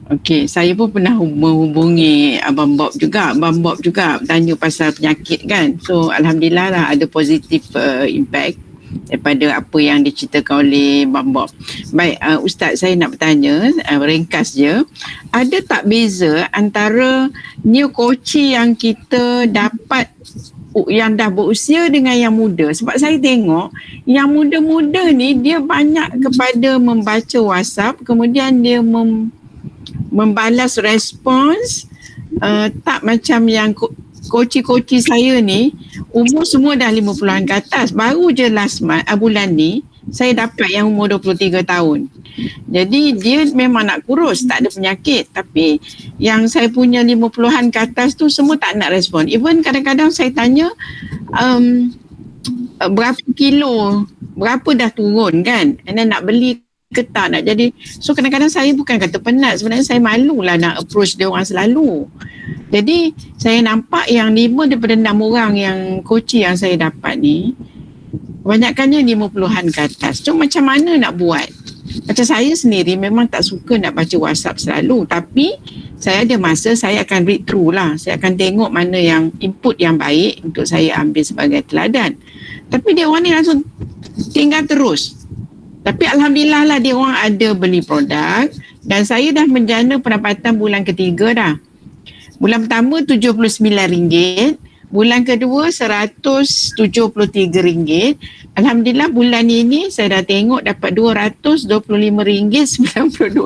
Okey, saya pun pernah menghubungi Abang Bob juga. Abang Bob juga tanya pasal penyakit kan. So alhamdulillah lah ada positif impact daripada apa yang diceritakan oleh Abang Bob. Baik, Ustaz, saya nak bertanya, ringkas je. Ada tak beza antara new coach yang kita dapat yang dah berusia dengan yang muda? Sebab saya tengok yang muda-muda ni dia banyak kepada membaca WhatsApp, kemudian dia membalas respons, tak macam yang koci-koci saya ni umur semua dah 50-an ke atas. Baru je bulan ni saya dapat yang umur 23 tahun. Jadi dia memang nak kurus, tak ada penyakit, tapi yang saya punya 50-an ke atas tu semua tak nak respon. Even kadang-kadang saya tanya berapa kilo, berapa dah turun kan, and then nak beli ke tak nak jadi. So kadang-kadang saya bukan kata penat, sebenarnya saya malulah nak approach dia orang selalu. Jadi saya nampak yang 5 daripada 6 orang yang coach yang saya dapat ni kebanyakannya 50-an ke atas. So macam mana nak buat Macam saya sendiri memang tak suka nak baca WhatsApp selalu, tapi saya ada masa saya akan read through lah. Saya akan tengok mana yang input yang baik untuk saya ambil sebagai teladan. Tapi dia orang ni langsung tinggal terus. Tapi alhamdulillah lah dia orang ada beli produk dan saya dah menjana pendapatan bulan ketiga dah. Bulan pertama RM79, bulan kedua RM173. Alhamdulillah bulan ini saya dah tengok dapat RM225.92.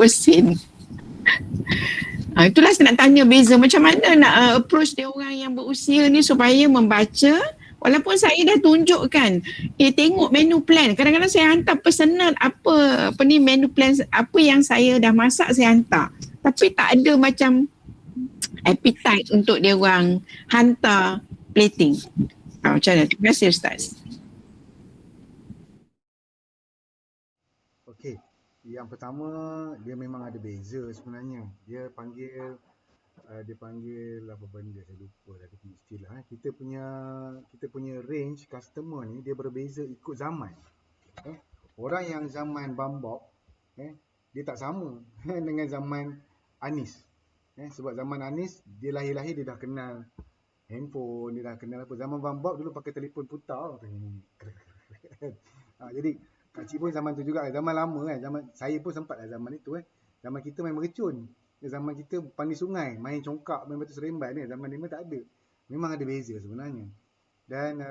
Itulah saya nak tanya beza macam mana nak approach dia orang yang berusia ni supaya membaca. Walaupun saya dah tunjukkan, tengok menu plan. Kadang-kadang saya hantar pesanan apa ni menu plan, apa yang saya dah masak saya hantar. Tapi tak ada macam appetite untuk dia orang hantar plating. Macam mana? Terima kasih Ustaz. Okey. Yang pertama, dia memang ada beza sebenarnya. Dia panggil apa benda saya lupa dah dia punya istilah. Kita punya range customer ni dia berbeza ikut zaman. Orang yang zaman Bambok dia tak sama dengan zaman Anis. Sebab zaman Anis dia lahir-lahir dia dah kenal handphone, dia dah kenal apa. Zaman Bambok dulu pakai telefon putar. Jadi kacik pun zaman tu juga, zaman lama kan. Zaman saya pun sempat lah zaman itu Zaman kita main mercun. Zaman kita pandi sungai, main congkak, main batu seremban ni. Zaman ni tak ada. Memang ada beza sebenarnya. Dan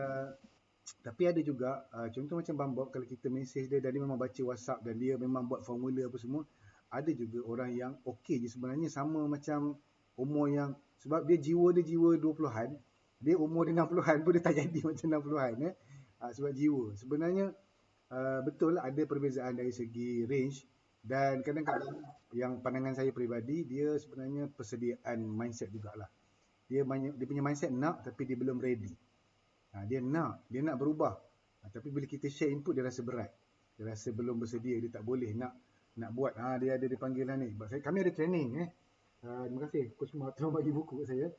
tapi ada juga contoh macam Bambok, kalau kita mesej dia dan dia memang baca WhatsApp dan dia memang buat formula apa semua, ada juga orang yang okey je sebenarnya, sama macam umur yang, sebab dia jiwa 20-an, dia umur dia 60-an pun dia tak jadi macam 60-an sebab jiwa. Sebenarnya betul lah ada perbezaan dari segi range. Dan kadang-kadang yang pandangan saya peribadi, dia sebenarnya persediaan mindset jugalah. Dia punya mindset nak tapi dia belum ready. Dia nak berubah. Tapi bila kita share input dia rasa berat. Dia rasa belum bersedia, dia tak boleh nak buat. Dia ada dipanggil lah ni. Kami ada training terima kasih Coach Muhammad tolong bagi buku kat saya.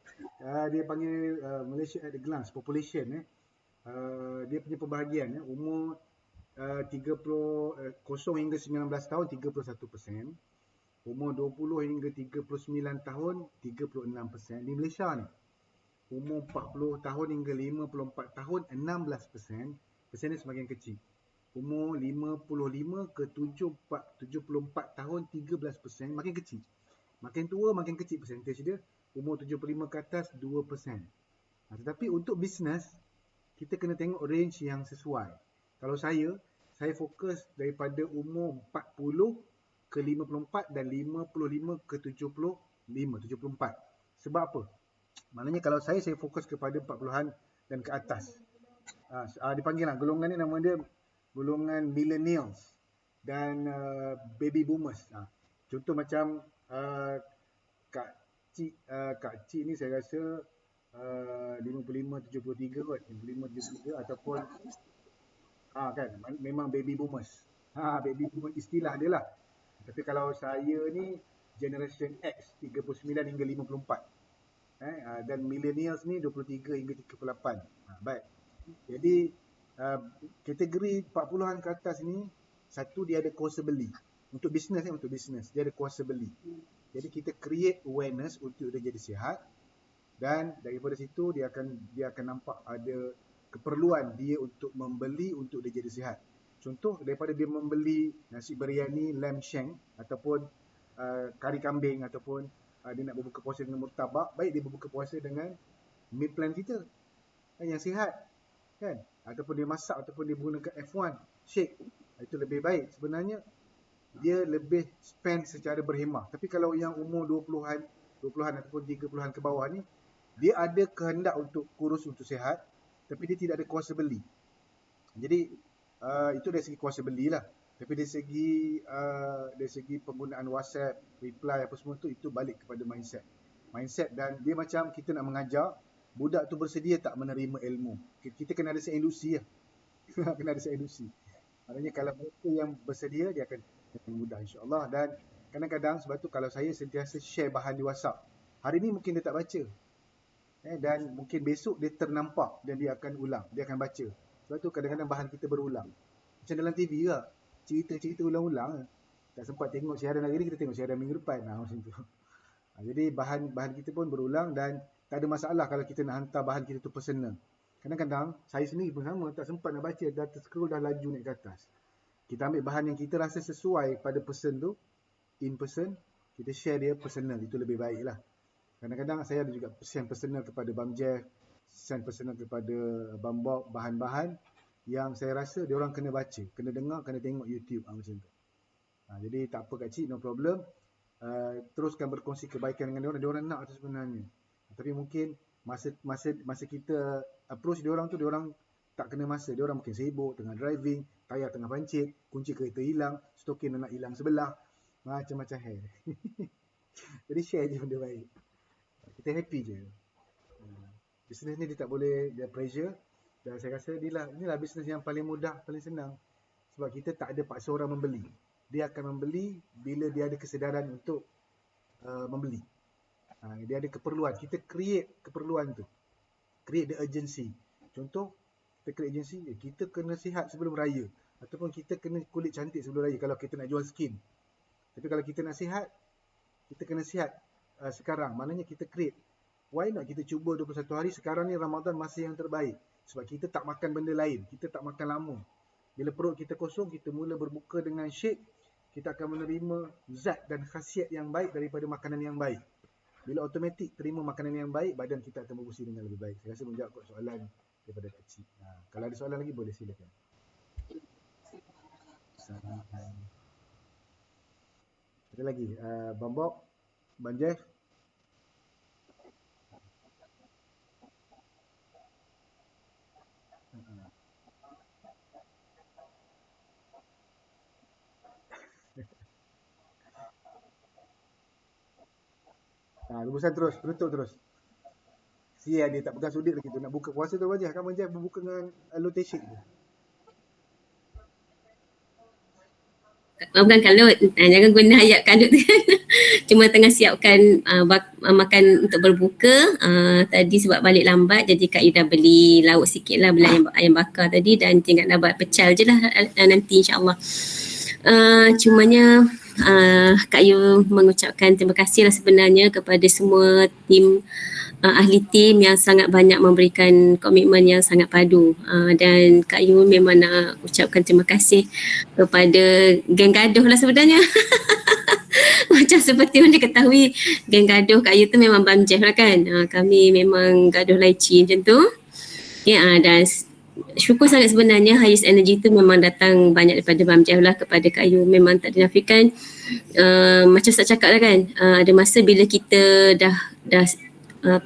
Dia panggil Malaysia at a Glance Population. Dia punya pembahagian umur 0 hingga 19 tahun 31%, umur 20 hingga 39 tahun 36% di Malaysia ni. Umur 40 tahun hingga 54 tahun 16%, persen dia semakin kecil. Umur 55 ke 74 tahun 13%, makin kecil. Makin tua makin kecil persentage dia. Umur 75 ke atas 2%. Tetapi untuk bisnes kita kena tengok range yang sesuai. Kalau saya fokus daripada umur 40 ke 54 dan 55 ke 74. Sebab apa? Maknanya kalau saya fokus kepada 40-an dan ke atas. Dipanggil lah, golongan ni nama dia golongan millennials dan baby boomers. Contoh macam Kak Cik ni saya rasa 55-73 kot, 55-73 ataupun kan memang baby boomers. Baby boomers istilah dia lah. Tapi kalau saya ni generation X 39 hingga 54. Dan millennials ni 23 hingga 38. Baik. Jadi kategori 40-an ke atas ni, satu dia ada kuasa beli. Untuk bisnes dia ada kuasa beli. Jadi kita create awareness untuk dia jadi sihat, dan daripada situ dia akan nampak ada keperluan dia untuk membeli untuk dia jadi sihat. Contoh daripada dia membeli nasi biryani, lamb shank ataupun kari kambing, ataupun dia nak berbuka puasa dengan murtabak, baik dia berbuka puasa dengan meal plan kita yang sihat kan, ataupun dia masak ataupun dia gunakan F1 shake, itu lebih baik sebenarnya. Dia lebih spend secara berhemah. Tapi kalau yang umur 20-an ataupun 30-an ke bawah ni, dia ada kehendak untuk kurus, untuk sihat, tapi dia tidak ada kuasa beli. Jadi itu dari segi kuasa beli lah. Tapi dari segi penggunaan WhatsApp, reply apa semua tu, itu balik kepada mindset. Dan dia macam kita nak mengajar budak tu bersedia tak menerima ilmu. Kita kena ada seilusi lah. Kena ada seilusi. Maknanya kalau mereka yang bersedia, dia akan mudah insyaAllah. Dan kadang-kadang sebab tu kalau saya sentiasa share bahan di WhatsApp, hari ni mungkin dia tak baca, dan mungkin besok dia ternampak dan dia akan ulang, dia akan baca. Sebab tu kadang-kadang bahan kita berulang. Macam dalam TV juga, cerita-cerita ulang-ulang. tak sempat tengok siaran hari ni, kita tengok siaran minggu depan. Macam tu. Jadi bahan kita pun berulang dan tak ada masalah kalau kita nak hantar bahan kita tu personal. Kadang-kadang saya sendiri pun sama, tak sempat nak baca, dah scroll dah laju naik ke atas. Kita ambil bahan yang kita rasa sesuai pada person tu, in person, kita share dia personal, itu lebih baik lah. Kadang-kadang saya ada juga send personal kepada Bang Jeff, send personal kepada Bang Bob, bahan-bahan yang saya rasa diorang kena baca, kena dengar, kena tengok YouTube macam tu. Jadi tak apa Kak Cik, no problem. Teruskan berkongsi kebaikan dengan diorang nak tu sebenarnya. Tapi mungkin masa kita approach diorang tu, diorang tak kena masa. Diorang mungkin sibuk, tengah driving, tayar tengah pancit, kunci kereta hilang, stokin nak hilang sebelah, macam-macam hal. Jadi share je benda baik. Kita happy je. Bisnes ni dia tak boleh, dia pressure. Dan saya rasa inilah bisnes yang paling mudah, paling senang. Sebab kita tak ada paksa orang membeli. Dia akan membeli bila dia ada kesedaran untuk membeli. Dia ada keperluan. Kita create keperluan tu. Create the urgency. Contoh, kita create urgency, kita kena sihat sebelum raya. Ataupun kita kena kulit cantik sebelum raya kalau kita nak jual skin. Tapi kalau kita nak sihat, kita kena sihat sekarang. Maknanya kita create. Why not kita cuba 21 hari, sekarang ni Ramadan masih yang terbaik. Sebab kita tak makan benda lain. Kita tak makan lama. Bila perut kita kosong, kita mula berbuka dengan shake. Kita akan menerima zat dan khasiat yang baik daripada makanan yang baik. Bila automatik terima makanan yang baik, badan kita akan berfungsi dengan lebih baik. Saya rasa menjawab soalan daripada Kak Cik. Kalau ada soalan lagi boleh silakan. Ada lagi? Bang Bob, Bang Jeff. Lubusan terus, penutup terus. Dia tak pegang sudut lagi tu. Nak buka puasa tu wajah. Kan Bang Jeff berbuka dengan lotation tu. Bukan kalut, jangan guna ayat kalut tu. Cuma tengah siapkan makan untuk berbuka. Tadi sebab balik lambat, jadi Kak Yu dah beli lauk sikit lah, beli ayam bakar tadi dan tinggal nak buat pecel je lah nanti insyaAllah. Cumanya Kak Yu mengucapkan terima kasih lah sebenarnya kepada semua tim, ahli tim yang sangat banyak memberikan komitmen yang sangat padu, dan Kak Yu memang nak ucapkan terima kasih kepada geng gaduh lah sebenarnya. Macam seperti mana ketahui, geng gaduh Kak Yu tu memang Bang Jeff lah kan. Kami memang gaduh laici macam tu. Dan syukur sangat sebenarnya highest energy tu memang datang banyak daripada Bang Jeff lah kepada Kak Yu. Memang tak dinafikan, macam saya cakap lah kan, ada masa bila kita dah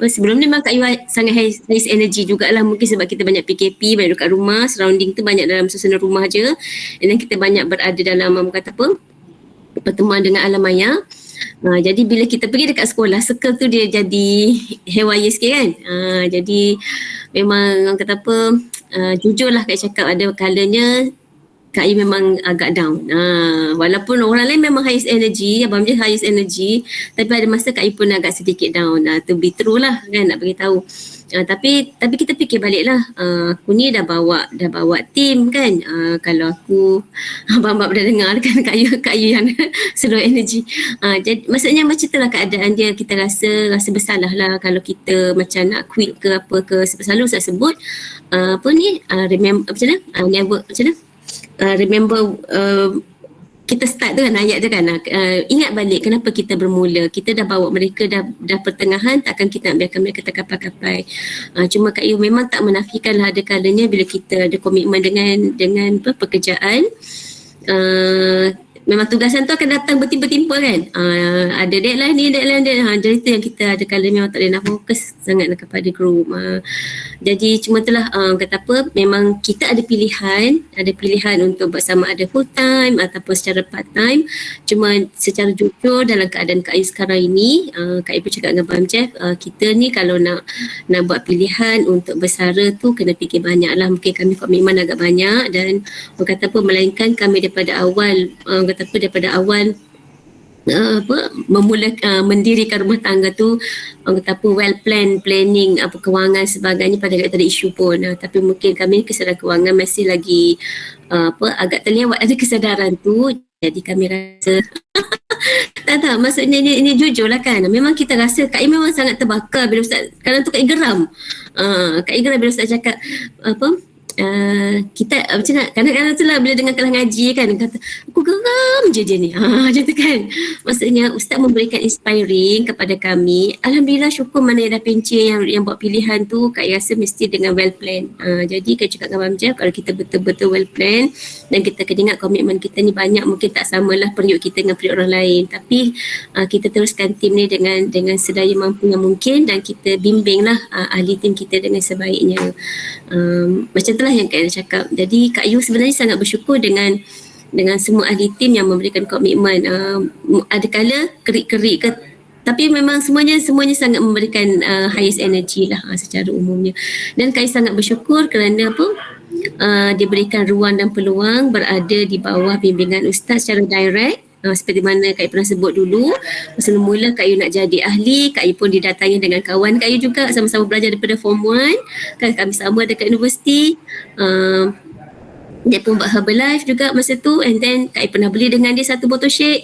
sebelum ni memang Kak Yu sangat highest energy jugalah, mungkin sebab kita banyak PKP, banyak dekat rumah, surrounding tu banyak dalam suasana rumah je, dan kita banyak berada dalam pertemuan dengan alam maya. Jadi bila kita pergi dekat sekolah, circle tu dia jadi hewaya sikit kan. Jadi memang orang kata jujurlah Kak cakap, ada kalanya Kak Yu memang agak down. Walaupun orang lain memang highest energy, Abang je highest energy, tapi ada masa Kak Yu pun agak sedikit down. To be true lah kan, nak beritahu. Tapi kita fikir balik lah, aku ni dah bawa tim kan. Kalau aku, abang-abang dah dengar kan Kak Yu yang slow energy. Jadi maksudnya macam itulah keadaan dia. Kita rasa bersalah lah kalau kita macam nak quit ke apa ke. Selalu saya sebut remember kita start tu kan ayat tu kan, ingat balik kenapa kita bermula. Kita dah bawa mereka dah pertengahan, takkan kita nak biarkan mereka terkapai-kapai. Cuma Kak Yu memang tak menafikan lah ada kalanya bila kita ada komitmen dengan pekerjaan, memang tugasan tu akan datang bertimpa-timpa kan. Ada deadline ni, jadi tu yang kita ada kala memang tak boleh nak fokus sangat kepada group. Jadi cuma itulah, memang kita ada pilihan untuk bersama, ada full time ataupun secara part time. Cuma secara jujur dalam keadaan Kak Yu sekarang ini, Kak Yu pun cakap dengan Bang Jeff, kita ni kalau nak buat pilihan untuk bersara tu kena fikir banyak lah. Mungkin kami komitmen agak banyak dan melainkan kami daripada awal mendirikan rumah tangga tu, well planning kewangan sebagainya, pada tak ada isu pun. Tapi mungkin kami kesedaran kewangan masih lagi agak terlewat ada kesedaran tu. jadi kami rasa tak maksudnya ini jujur lah kan, memang kita rasa Kak I memang sangat terbakar bila Ustaz, kadang tu Kak I geram. Kak I geram bila Ustaz cakap kita macam nak, kadang-kadang tu lah bila dengar kelas ngaji kan, kata aku geram je dia ni, macam tu kan. Maksudnya Ustaz memberikan inspiring kepada kami. Alhamdulillah, syukur mana yang dah pencet yang buat pilihan tu, Kak I rasa mesti dengan well plan. Jadi Kak I cakap dengan Abang Jeb, kalau kita betul-betul well plan dan kita kena ingat komitmen kita ni banyak, mungkin tak samalah periuk kita dengan periuk orang lain, tapi kita teruskan tim ni dengan sedaya mampu yang mungkin, dan kita bimbinglah ahli tim kita dengan sebaiknya. Macam itulah yang Kak Ira cakap. Jadi Kak Yu sebenarnya sangat bersyukur dengan semua ahli tim yang memberikan komitmen. Ada kala kerik-kerik ke, tapi memang semuanya sangat memberikan highest energy lah secara umumnya. Dan Kak Ira sangat bersyukur kerana diberikan ruang dan peluang berada di bawah bimbingan Ustaz secara direct. Seperti mana Kak I pernah sebut dulu, masa mula Kak I nak jadi ahli, Kak I pun didatangi dengan kawan Kak I juga, sama-sama belajar daripada form 1 kan, kami sama dekat universiti. Dia pun buat Herbalife juga masa tu, and then Kak I pernah beli dengan dia satu botol shake.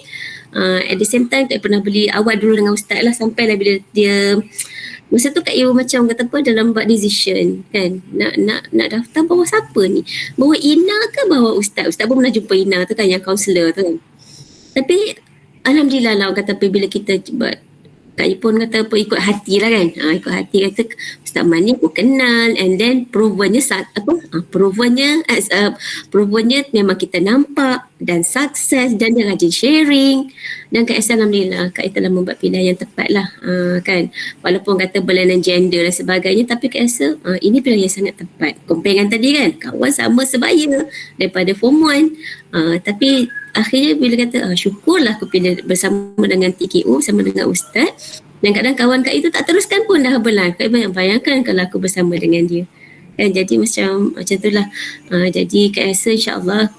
At the same time Kak I pernah beli awal dulu dengan Ustaz lah, sampailah bila dia masa tu Kak I macam kata apa, dalam buat decision kan, nak daftar bawa siapa ni, bawa Ina ke bawa Ustaz pun pernah jumpa Ina tu kan, yang kaunselor tu kan. Tapi alhamdulillah lah, kata apa, bila kita buat, Kak I pun kata apa, ikut hati lah kan. Ikut hati, kata Ustaz Man ni aku kenal, and then provennya memang kita nampak dan sukses, dan dia rajin sharing. Dan Kak I alhamdulillah Kak I telah membuat pilihan yang tepat lah kan. Walaupun kata berlainan gender dan sebagainya, tapi Kak I rasa ini pilihan yang sangat tepat. Compare dengan tadi kan, kawan sama sebaya daripada form 1, tapi akhirnya bila kata syukurlah aku pilih bersama dengan TKO, bersama dengan Ustaz. Dan kadang kawan Kak itu tak teruskan pun dah Herbalife. Kak bayangkan kalau aku bersama dengan dia kan. Jadi macam itulah. Jadi Kak rasa insyaAllah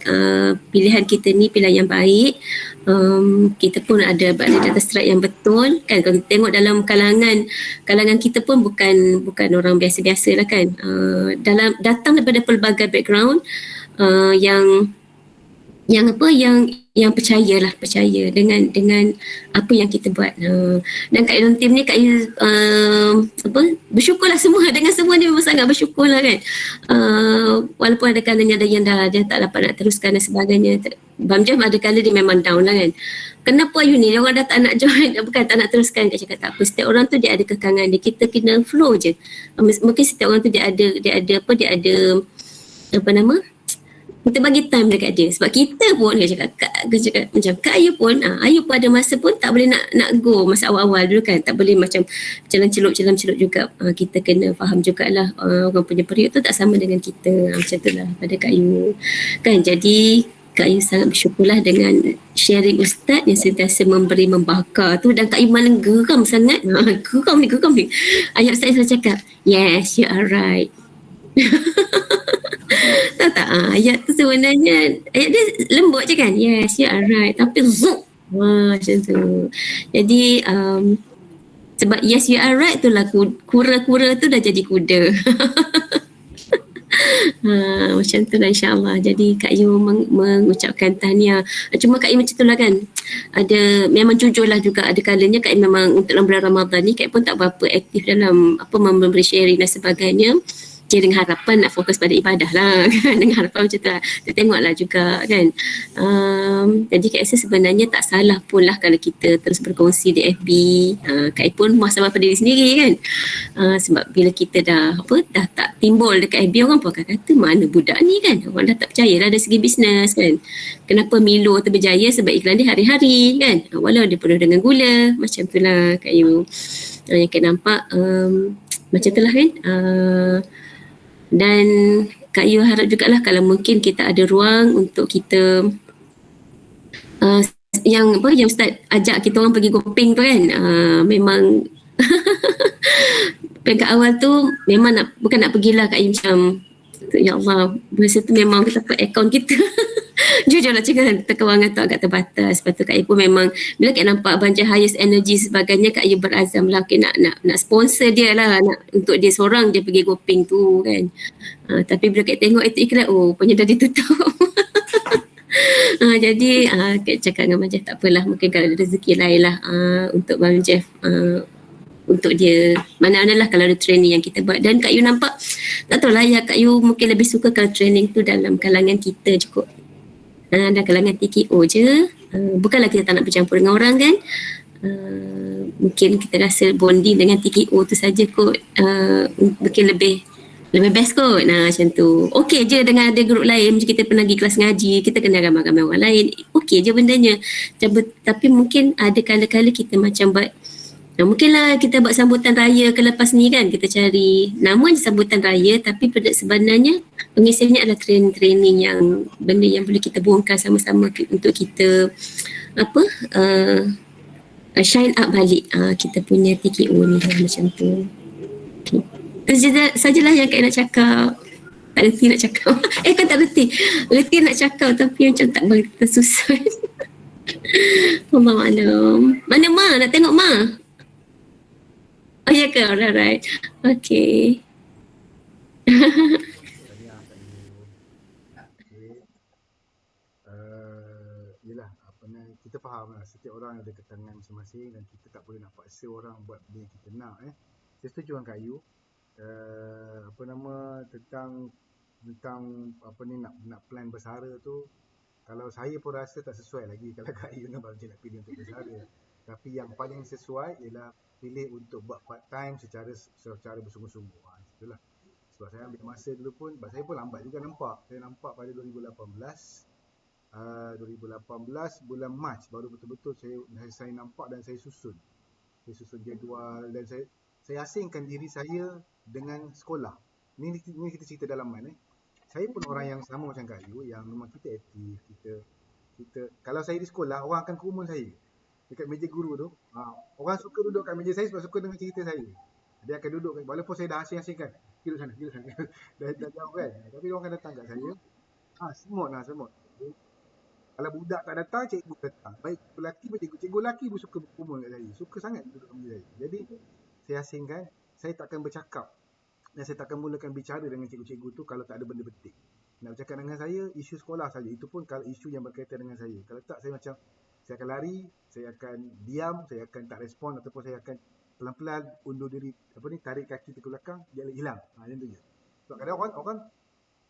pilihan kita ni pilihan yang baik. Kita pun ada berada di atas track yang betul kan. Kalau kita tengok dalam kalangan kita pun bukan orang biasa-biasa lah kan. Datang daripada pelbagai background yang percaya dengan apa yang kita buat. Dan kat dalam tim ni Kak I bersyukurlah dengan semua ni, memang sangat bersyukurlah kan. Walaupun ada kalanya ada yang dah tak dapat nak teruskan dan sebagainya. Bam Jam ada kala dia memang down lah kan. Kenapa you ni, orang dah tak nak join, bukan tak nak teruskan. Kak cakap tak apa, setiap orang tu dia ada kekangan dia, kita kena flow je. Mungkin setiap orang tu dia ada kita bagi time dekat dia. Sebab kita pun dia cakap macam Kak Ayu pun ada masa pun tak boleh nak go masa awal-awal dulu kan, tak boleh macam jalan celup juga. Kita kena faham jugalah orang punya periuk tu tak sama dengan kita. Macam tu lah pada Kak Ayu kan. Jadi Kak Ayu sangat bersyukurlah dengan sharing Ustaz yang sentiasa membakar tu. Dan Kak Ayu malah geram sangat. Geram ni ayat Ustaz yang cakap, yes you are right. tak ayat tu sebenarnya ayat dia lembut je kan, yes you are right, tapi zuk macam tu. Jadi sebab yes you are right tu lah kura-kura tu dah jadi kuda. Macam tu lah insyaAllah. Jadi Kak Yu mengucapkan tahniah. Cuma Kak Yu macam tu lah kan, ada memang jujur lah juga, ada kalanya Kak Yu memang untuk dalam bulan Ramadan ni Kak Yu pun tak berapa aktif dalam memberi sharing dan sebagainya. Dengan harapan nak fokus pada ibadah lah kan. Dengan harapan macam tu lah. Kita tengoklah juga kan. Jadi Kak rasa sebenarnya tak salah pun lah kalau kita terus berkongsi di FB. Kak pun muhasabah pada diri sendiri kan. Sebab bila kita dah tak timbul dekat FB, orang pun akan kata mana budak ni kan. Orang dah tak percaya lah dari segi bisnes kan. Kenapa Milo tu berjaya, sebab iklan dia hari-hari kan. Walau dia penuh dengan gula. Macam tu lah Kak Yu. Yang kita nampak macam tu lah kan. Dan Kak Yu harap jugalah kalau mungkin kita ada ruang untuk kita yang Ustaz ajak kita orang pergi goping tu kan, memang peringkat awal tu memang bukan nak pergilah Kak Yu macam ya Allah, masa tu memang kita akaun kita jujur lah cakap kewangan tu agak terbatas. Lepas tu Kak Yu pun memang bila Kak nampak banjir highest energy sebagainya, Kak Yu berazam lah nak sponsor dia lah, untuk dia seorang dia pergi goping tu kan. Tapi bila Kak tengok itu iklan, punya dah ditutup. Jadi cakap dengan Abang Jeff tak apalah, mungkin kalau ada rezeki lain lah untuk Abang Jeff, untuk dia mana-manalah kalau ada training yang kita buat. Dan Kak Yu nampak, tak tahulah ya, Kak Yu mungkin lebih suka kalau training tu dalam kalangan kita je kot, dalam kalangan TKO je. Bukanlah kita tak nak bercampur dengan orang kan, mungkin kita rasa bonding dengan TKO tu saja kot, mungkin lebih best kot. Macam tu okey je. Dengan ada grup lain, macam kita pernah pergi kelas ngaji, kita kenal ramai-ramai orang lain, okey je bendanya. Tapi mungkin ada kala-kala kita macam buat, mungkinlah kita buat sambutan raya ke lepas ni kan, kita cari nama je sambutan raya, tapi sebenarnya pengisiannya adalah training yang benda yang boleh kita bongkar sama-sama untuk kita shine up balik kita punya TKO ni macam tu. Okay. Itu sajalah yang Kak nak cakap. Tak reti nak cakap. Kan tak reti nak cakap tapi macam tak bagi tersusun. Allah maklum. Mana Ma? Nak tengok Ma? Oh ya ke? Alright. Okay. Tahniah Kak Yu. Okey. Yelah, kita faham lah, setiap orang ada ketenangan masing-masing dan kita tak boleh nak paksa orang buat benda yang kita nak. Saya setuju dengan Kak Yu. Tentang nak plan bersara tu, kalau saya pun rasa tak sesuai lagi kalau Kak Yu dengan Abang Jeff nak pilih untuk bersara. Tapi yang paling sesuai ialah pilih untuk buat part time secara bersungguh-sungguh. Itulah. Sebab saya ambil masa dulu pun, saya pun lambat juga nampak. Saya nampak pada 2018 bulan Mac baru betul-betul saya nampak dan saya susun jadual, dan saya asingkan diri saya dengan sekolah. Ni kita cerita dalaman. Saya pun orang yang sama macam Kak Yu, yang memang kita aktif, kita kalau saya di sekolah, orang akan kerumun saya dekat meja guru tu. Orang suka duduk kat meja saya sebab suka dengar cerita saya. Dia akan duduk, walaupun saya dah asing-asingkan, duduk sana dah jauh kan, tapi orang akan datang kat saya. Semut. Kalau budak tak datang, cikgu datang. Baik lelaki pun cikgu lelaki pun suka berkumpul kat saya. Suka sangat duduk kat meja saya. Jadi saya asingkan, saya takkan bercakap dan saya takkan mulakan bicara dengan cikgu-cikgu tu kalau tak ada benda penting. Nak bercakap dengan saya, isu sekolah saja. Itu pun kalau isu yang berkaitan dengan saya. Kalau tak, saya akan lari, saya akan diam, saya akan tak respon, ataupun saya akan pelan-pelan undur diri, tarik kaki ke belakang, dia hilang. Macam tu je. Sebab kadang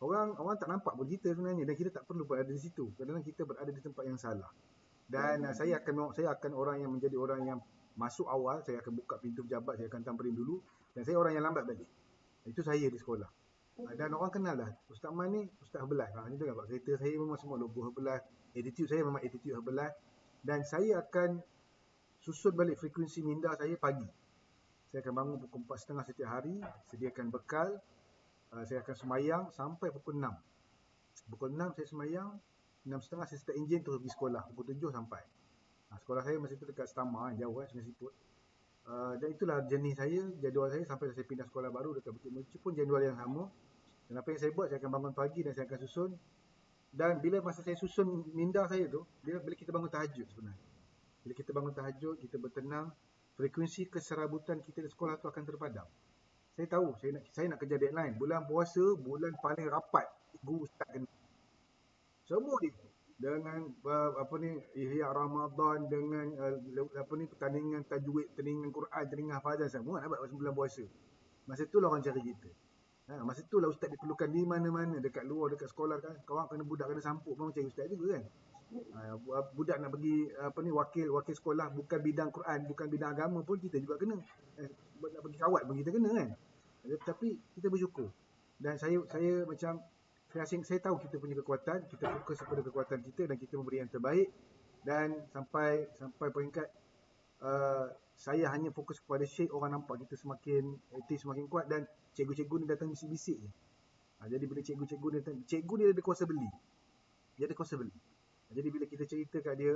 orang tak nampak pun kita sebenarnya, dan kita tak perlu berada di situ. Kadang-kadang kita berada di tempat yang salah. Dan saya akan orang yang menjadi orang yang masuk awal, saya akan buka pintu pejabat, saya akan tamperin dulu, dan saya orang yang lambat balik. Itu saya di sekolah. Dan orang kenal dah, Ustaz Man ni Ustaz Herbalife. Macam tu kan, Pak. Kereta saya memang semua logo Herbalife. Attitude saya memang attitude Herbalife. Dan saya akan susun balik frekuensi minda saya pagi. Saya akan bangun pukul 4.30 setiap hari, sediakan bekal. Saya akan semayang sampai pukul 6. Pukul 6 saya semayang, 6.30 saya start enjin terus pergi sekolah. Pukul 7 sampai. Sekolah saya masa tu dekat Setama, jauh kan, Sungai Siput. Dan itulah jenis saya, jadual saya sampai saya pindah sekolah baru dekat Bukit Mercu pun jadual yang sama. Dan apa yang saya buat, saya akan bangun pagi dan saya akan susun. Dan bila masa saya susun minda saya tu, bila kita bangun tahajud sebenarnya. Bila kita bangun tahajud, kita bertenang, frekuensi keserabutan kita di sekolah tu akan terpadam. Saya tahu, saya nak kerja deadline. Bulan puasa, bulan paling rapat guru start kena. Semua dia dengan Ihya Ramadan, dengan pertandingan tajwid, pertandingan Quran, pertandingan hafazan, semua nak buat bulan puasa. Masa tu lah orang cari kita. Masa tu lah ustaz diperlukan di mana-mana, dekat luar, dekat sekolah kan. Budak kena sampuk pun cari ustaz juga kan. Budak nak pergi wakil sekolah, bukan bidang Quran, bukan bidang agama pun kita juga kena. Nak pergi kawat pun kita kena kan. Tapi kita bersyukur. Dan saya macam saya tahu kita punya kekuatan, kita fokus kepada kekuatan kita dan kita memberi yang terbaik. Dan sampai peringkat saya hanya fokus kepada Syekh, orang nampak kita semakin aktif, semakin kuat, dan cikgu-cikgu ni datang bisik-bisik je. Jadi bila cikgu-cikgu ni datang, cikgu ni ada kuasa beli. Dia ada kuasa beli. Jadi bila kita cerita kat dia,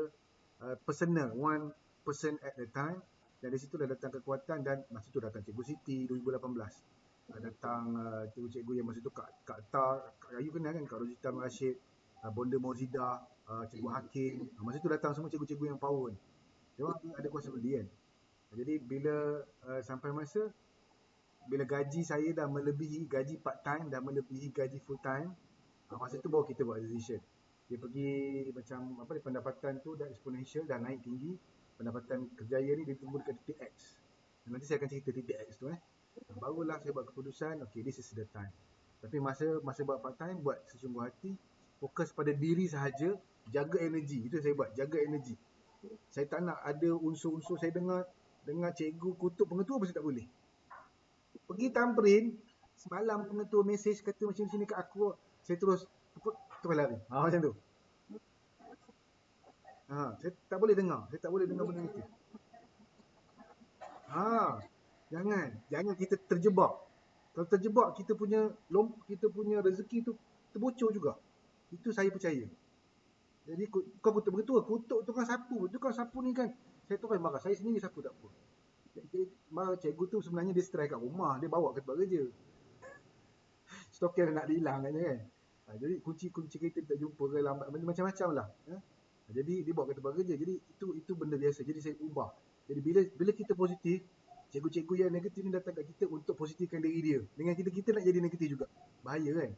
personal, one person at a time, dan dari situ dah datang kekuatan. Dan masa tu datang Cikgu Siti 2018. Datang cikgu-cikgu yang masa tu Kak Tar, Kak Ayu kenal kan, Kak Rosita Rashid, Bonda Mauzidah, Cikgu Hakim. Masa tu datang semua cikgu-cikgu yang power ni. Dia orang ada kuasa beli kan. Jadi bila sampai masa bila gaji saya dah melebihi gaji part time, dah melebihi gaji full time, masa tu baru kita buat decision. dia pergi macam apa dia, pendapatan tu dah exponential, dah naik tinggi, pendapatan kerjaya ni dia tumbuh dekat titik X. Dan nanti saya akan cerita titik X tu barulah saya buat keputusan, okay, this is the time. Tapi masa buat part time, buat sesungguh hati, fokus pada diri sahaja, jaga energi. Itu saya buat, jaga energi. Saya tak nak ada unsur-unsur, saya dengar cikgu kutuk pengetua pun saya tak boleh. Pergi tamrin, semalam pengetua mesej kata macam ni kat aku, saya terus lari. Macam tu. Saya tak boleh dengar. Saya tak boleh dengar benda itu. Jangan kita terjebak. Kalau terjebak, kita punya rezeki tu terbocor juga. Itu saya percaya. Jadi kau kutuk betul, kutuk tukang sapu. Tukang sapu ni kan, saya tu kan marah. Saya sendiri sapu tak apa. Marah cikgu tu sebenarnya dia stress kat rumah. Dia bawa ke tempat kerja. Stoker nak hilang kan. Jadi kunci kereta tak jumpa ke lambat, macam-macam lah. Jadi dia bawa ke tempat kerja. Jadi itu benda biasa. Jadi saya ubah. Jadi bila kita positif, cikgu-cikgu yang negatif ni datang kat kita untuk positifkan diri dia. Dengan kita nak jadi negatif juga. Bahaya kan.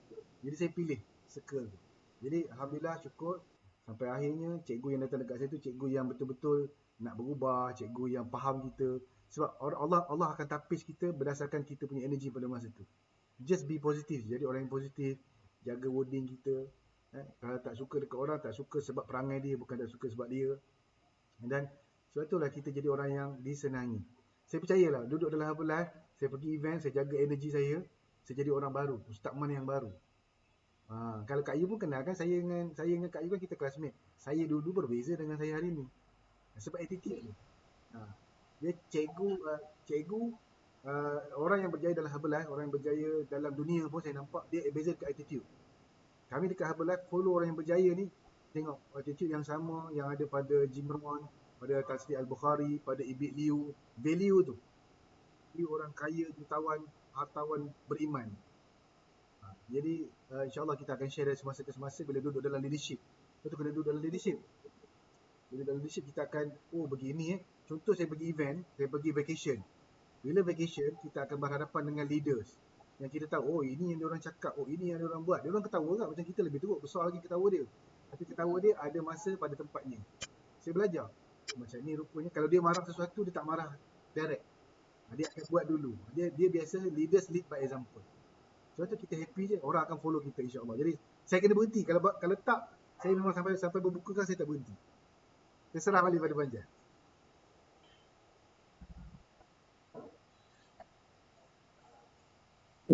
Jadi saya pilih circle tu. Jadi alhamdulillah, syukur sampai akhirnya cikgu yang datang dekat saya tu cikgu yang betul-betul nak berubah, cikgu yang faham kita. Sebab Allah akan tapis kita berdasarkan kita punya energi pada masa tu. Just be positive. Jadi orang yang positif, jaga wording kita. Kalau tak suka dekat orang, tak suka sebab perangai dia, bukan tak suka sebab dia. Dan sebab itulah kita jadi orang yang disenangi. Saya percayalah, duduk dalam Herbalife, saya pergi event, saya jaga energi saya jadi orang baru, Ustaz-Man yang baru. Kalau Kak Yu pun kenal kan, saya dengan Kak Yu kan kita classmate. Saya dulu berbeza dengan saya hari ni. Sebab attitude ni. Dia cikgu orang yang berjaya dalam Herbalife, orang yang berjaya dalam dunia pun saya nampak dia beza dekat attitude. Kami dekat Herbalife follow orang yang berjaya ni, tengok attitude yang sama yang ada pada Jim Rohn, pada Tasdi Al-Bukhari, pada Ibn Liu. Value tu. Value orang kaya, jutawan, hartawan beriman. Jadi insyaAllah kita akan share dari semasa ke semasa bila duduk dalam leadership. Betul kena duduk dalam leadership. Bila dalam leadership kita akan, begini Contoh saya pergi event, saya pergi vacation. Bila vacation, kita akan berhadapan dengan leaders. Yang kita tahu, ini yang diorang cakap, ini yang diorang buat. Diorang ketawa kan, macam kita lebih teruk, besar lagi ketawa dia. Tapi ketawa dia ada masa pada tempatnya. Saya belajar. Macam ni rupanya, kalau dia marah sesuatu, dia tak marah direct. Dia akan buat dulu. Dia biasa leaders lead by example. Sebab tu kita happy je, orang akan follow kita insyaAllah. Jadi saya kena berhenti. Kalau tak, saya memang sampai berbuka kan saya tak berhenti. Terserah balik pada panjang.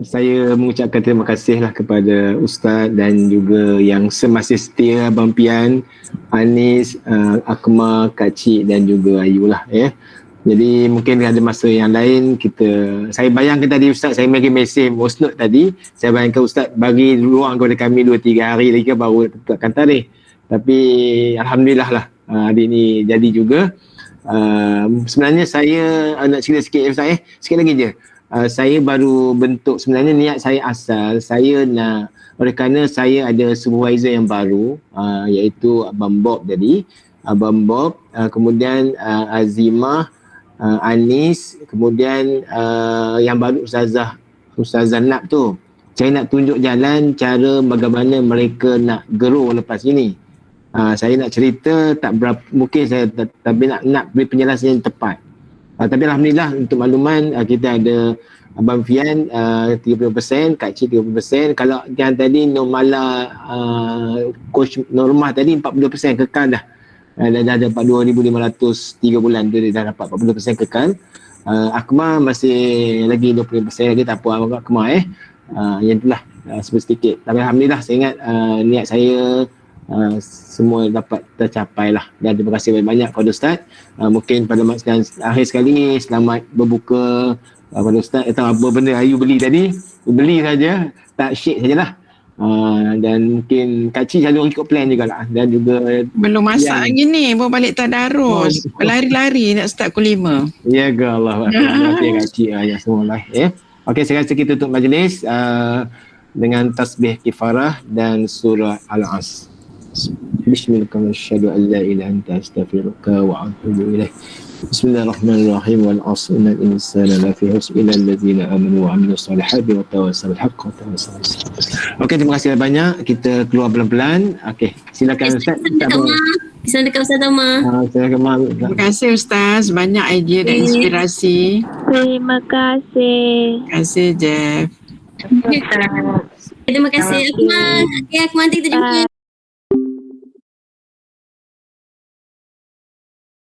Saya mengucapkan terima kasihlah kepada Ustaz dan juga yang semasih setia, Abang Pian, Anis, Akmal, Kak Cik dan juga Ayu lah ya. Jadi mungkin ada masa yang lain saya bayangkan tadi Ustaz, saya bagi mesej voice note tadi, saya bayangkan Ustaz bagi ruang kepada kami 2-3 hari lagi baru tetapkan tarikh. Tapi alhamdulillah lah hari ni jadi juga. Sebenarnya saya nak cerita sikit Ustaz sikit lagi je. Saya baru bentuk, sebenarnya niat saya asal, saya nak, oleh kerana saya ada supervisor yang baru, iaitu Abang Bob tadi, Abang Bob, kemudian Azimah, Anis, kemudian yang baru Ustazah Nab tu. Saya nak tunjuk jalan cara bagaimana mereka nak grow lepas ini. Saya nak cerita tak berapa, mungkin saya tapi nak beri penjelasan yang tepat. Tapi alhamdulillah untuk makluman kita ada Abang Fian 30%, Kak Cik 30%. Kalau yang tadi Normala Coach Normah tadi 40% kekal dah. Dah dapat 2,500 3 bulan tu dia dah dapat 40% kekal. Akmal masih lagi 20% lagi, tak apa Akmal yang itulah sedikit. Tapi alhamdulillah saya ingat niat saya semua dapat tercapai lah. Dan terima kasih banyak-banyak kepada Ustaz. Mungkin pada masa akhir sekali selamat berbuka kepada Ustaz. Tahu apa benda Ayu beli tadi, beli saja, tak shake sajalah. Dan mungkin Kak Cik selalu ikut plan juga lah. Dan juga belum masak lagi ni, baru balik tadarus. Lari-lari nak start pukul 5. Ya ke Allah. Terima kasih Kak Cik ya semua lah Okey, saya rasa kita tutup majlis dengan tasbih kifarah dan surah Al-As. Bismillahirrahmanirrahim. Asyhadu an la ilaha illa anta astaghfiruka wa atubu ilaik. Bismillahirrahmanirrahim. Wal 'asri innal insana lafi khusr illa allazina amanu wa 'amilus solihati wa tawassaw bil haqqi wa tawassaw bis sabr. Okey, terima kasih banyak. Kita keluar pelan-pelan. Okey, silakan Ustaz. Pesan dekat Ustaz Tama. Silakan Mak. Terima kasih Ustaz, banyak idea dan inspirasi. Terima kasih. Terima kasih Jeff. Terima kasih Akmal. Okay, Akmal, nanti kita jumpa.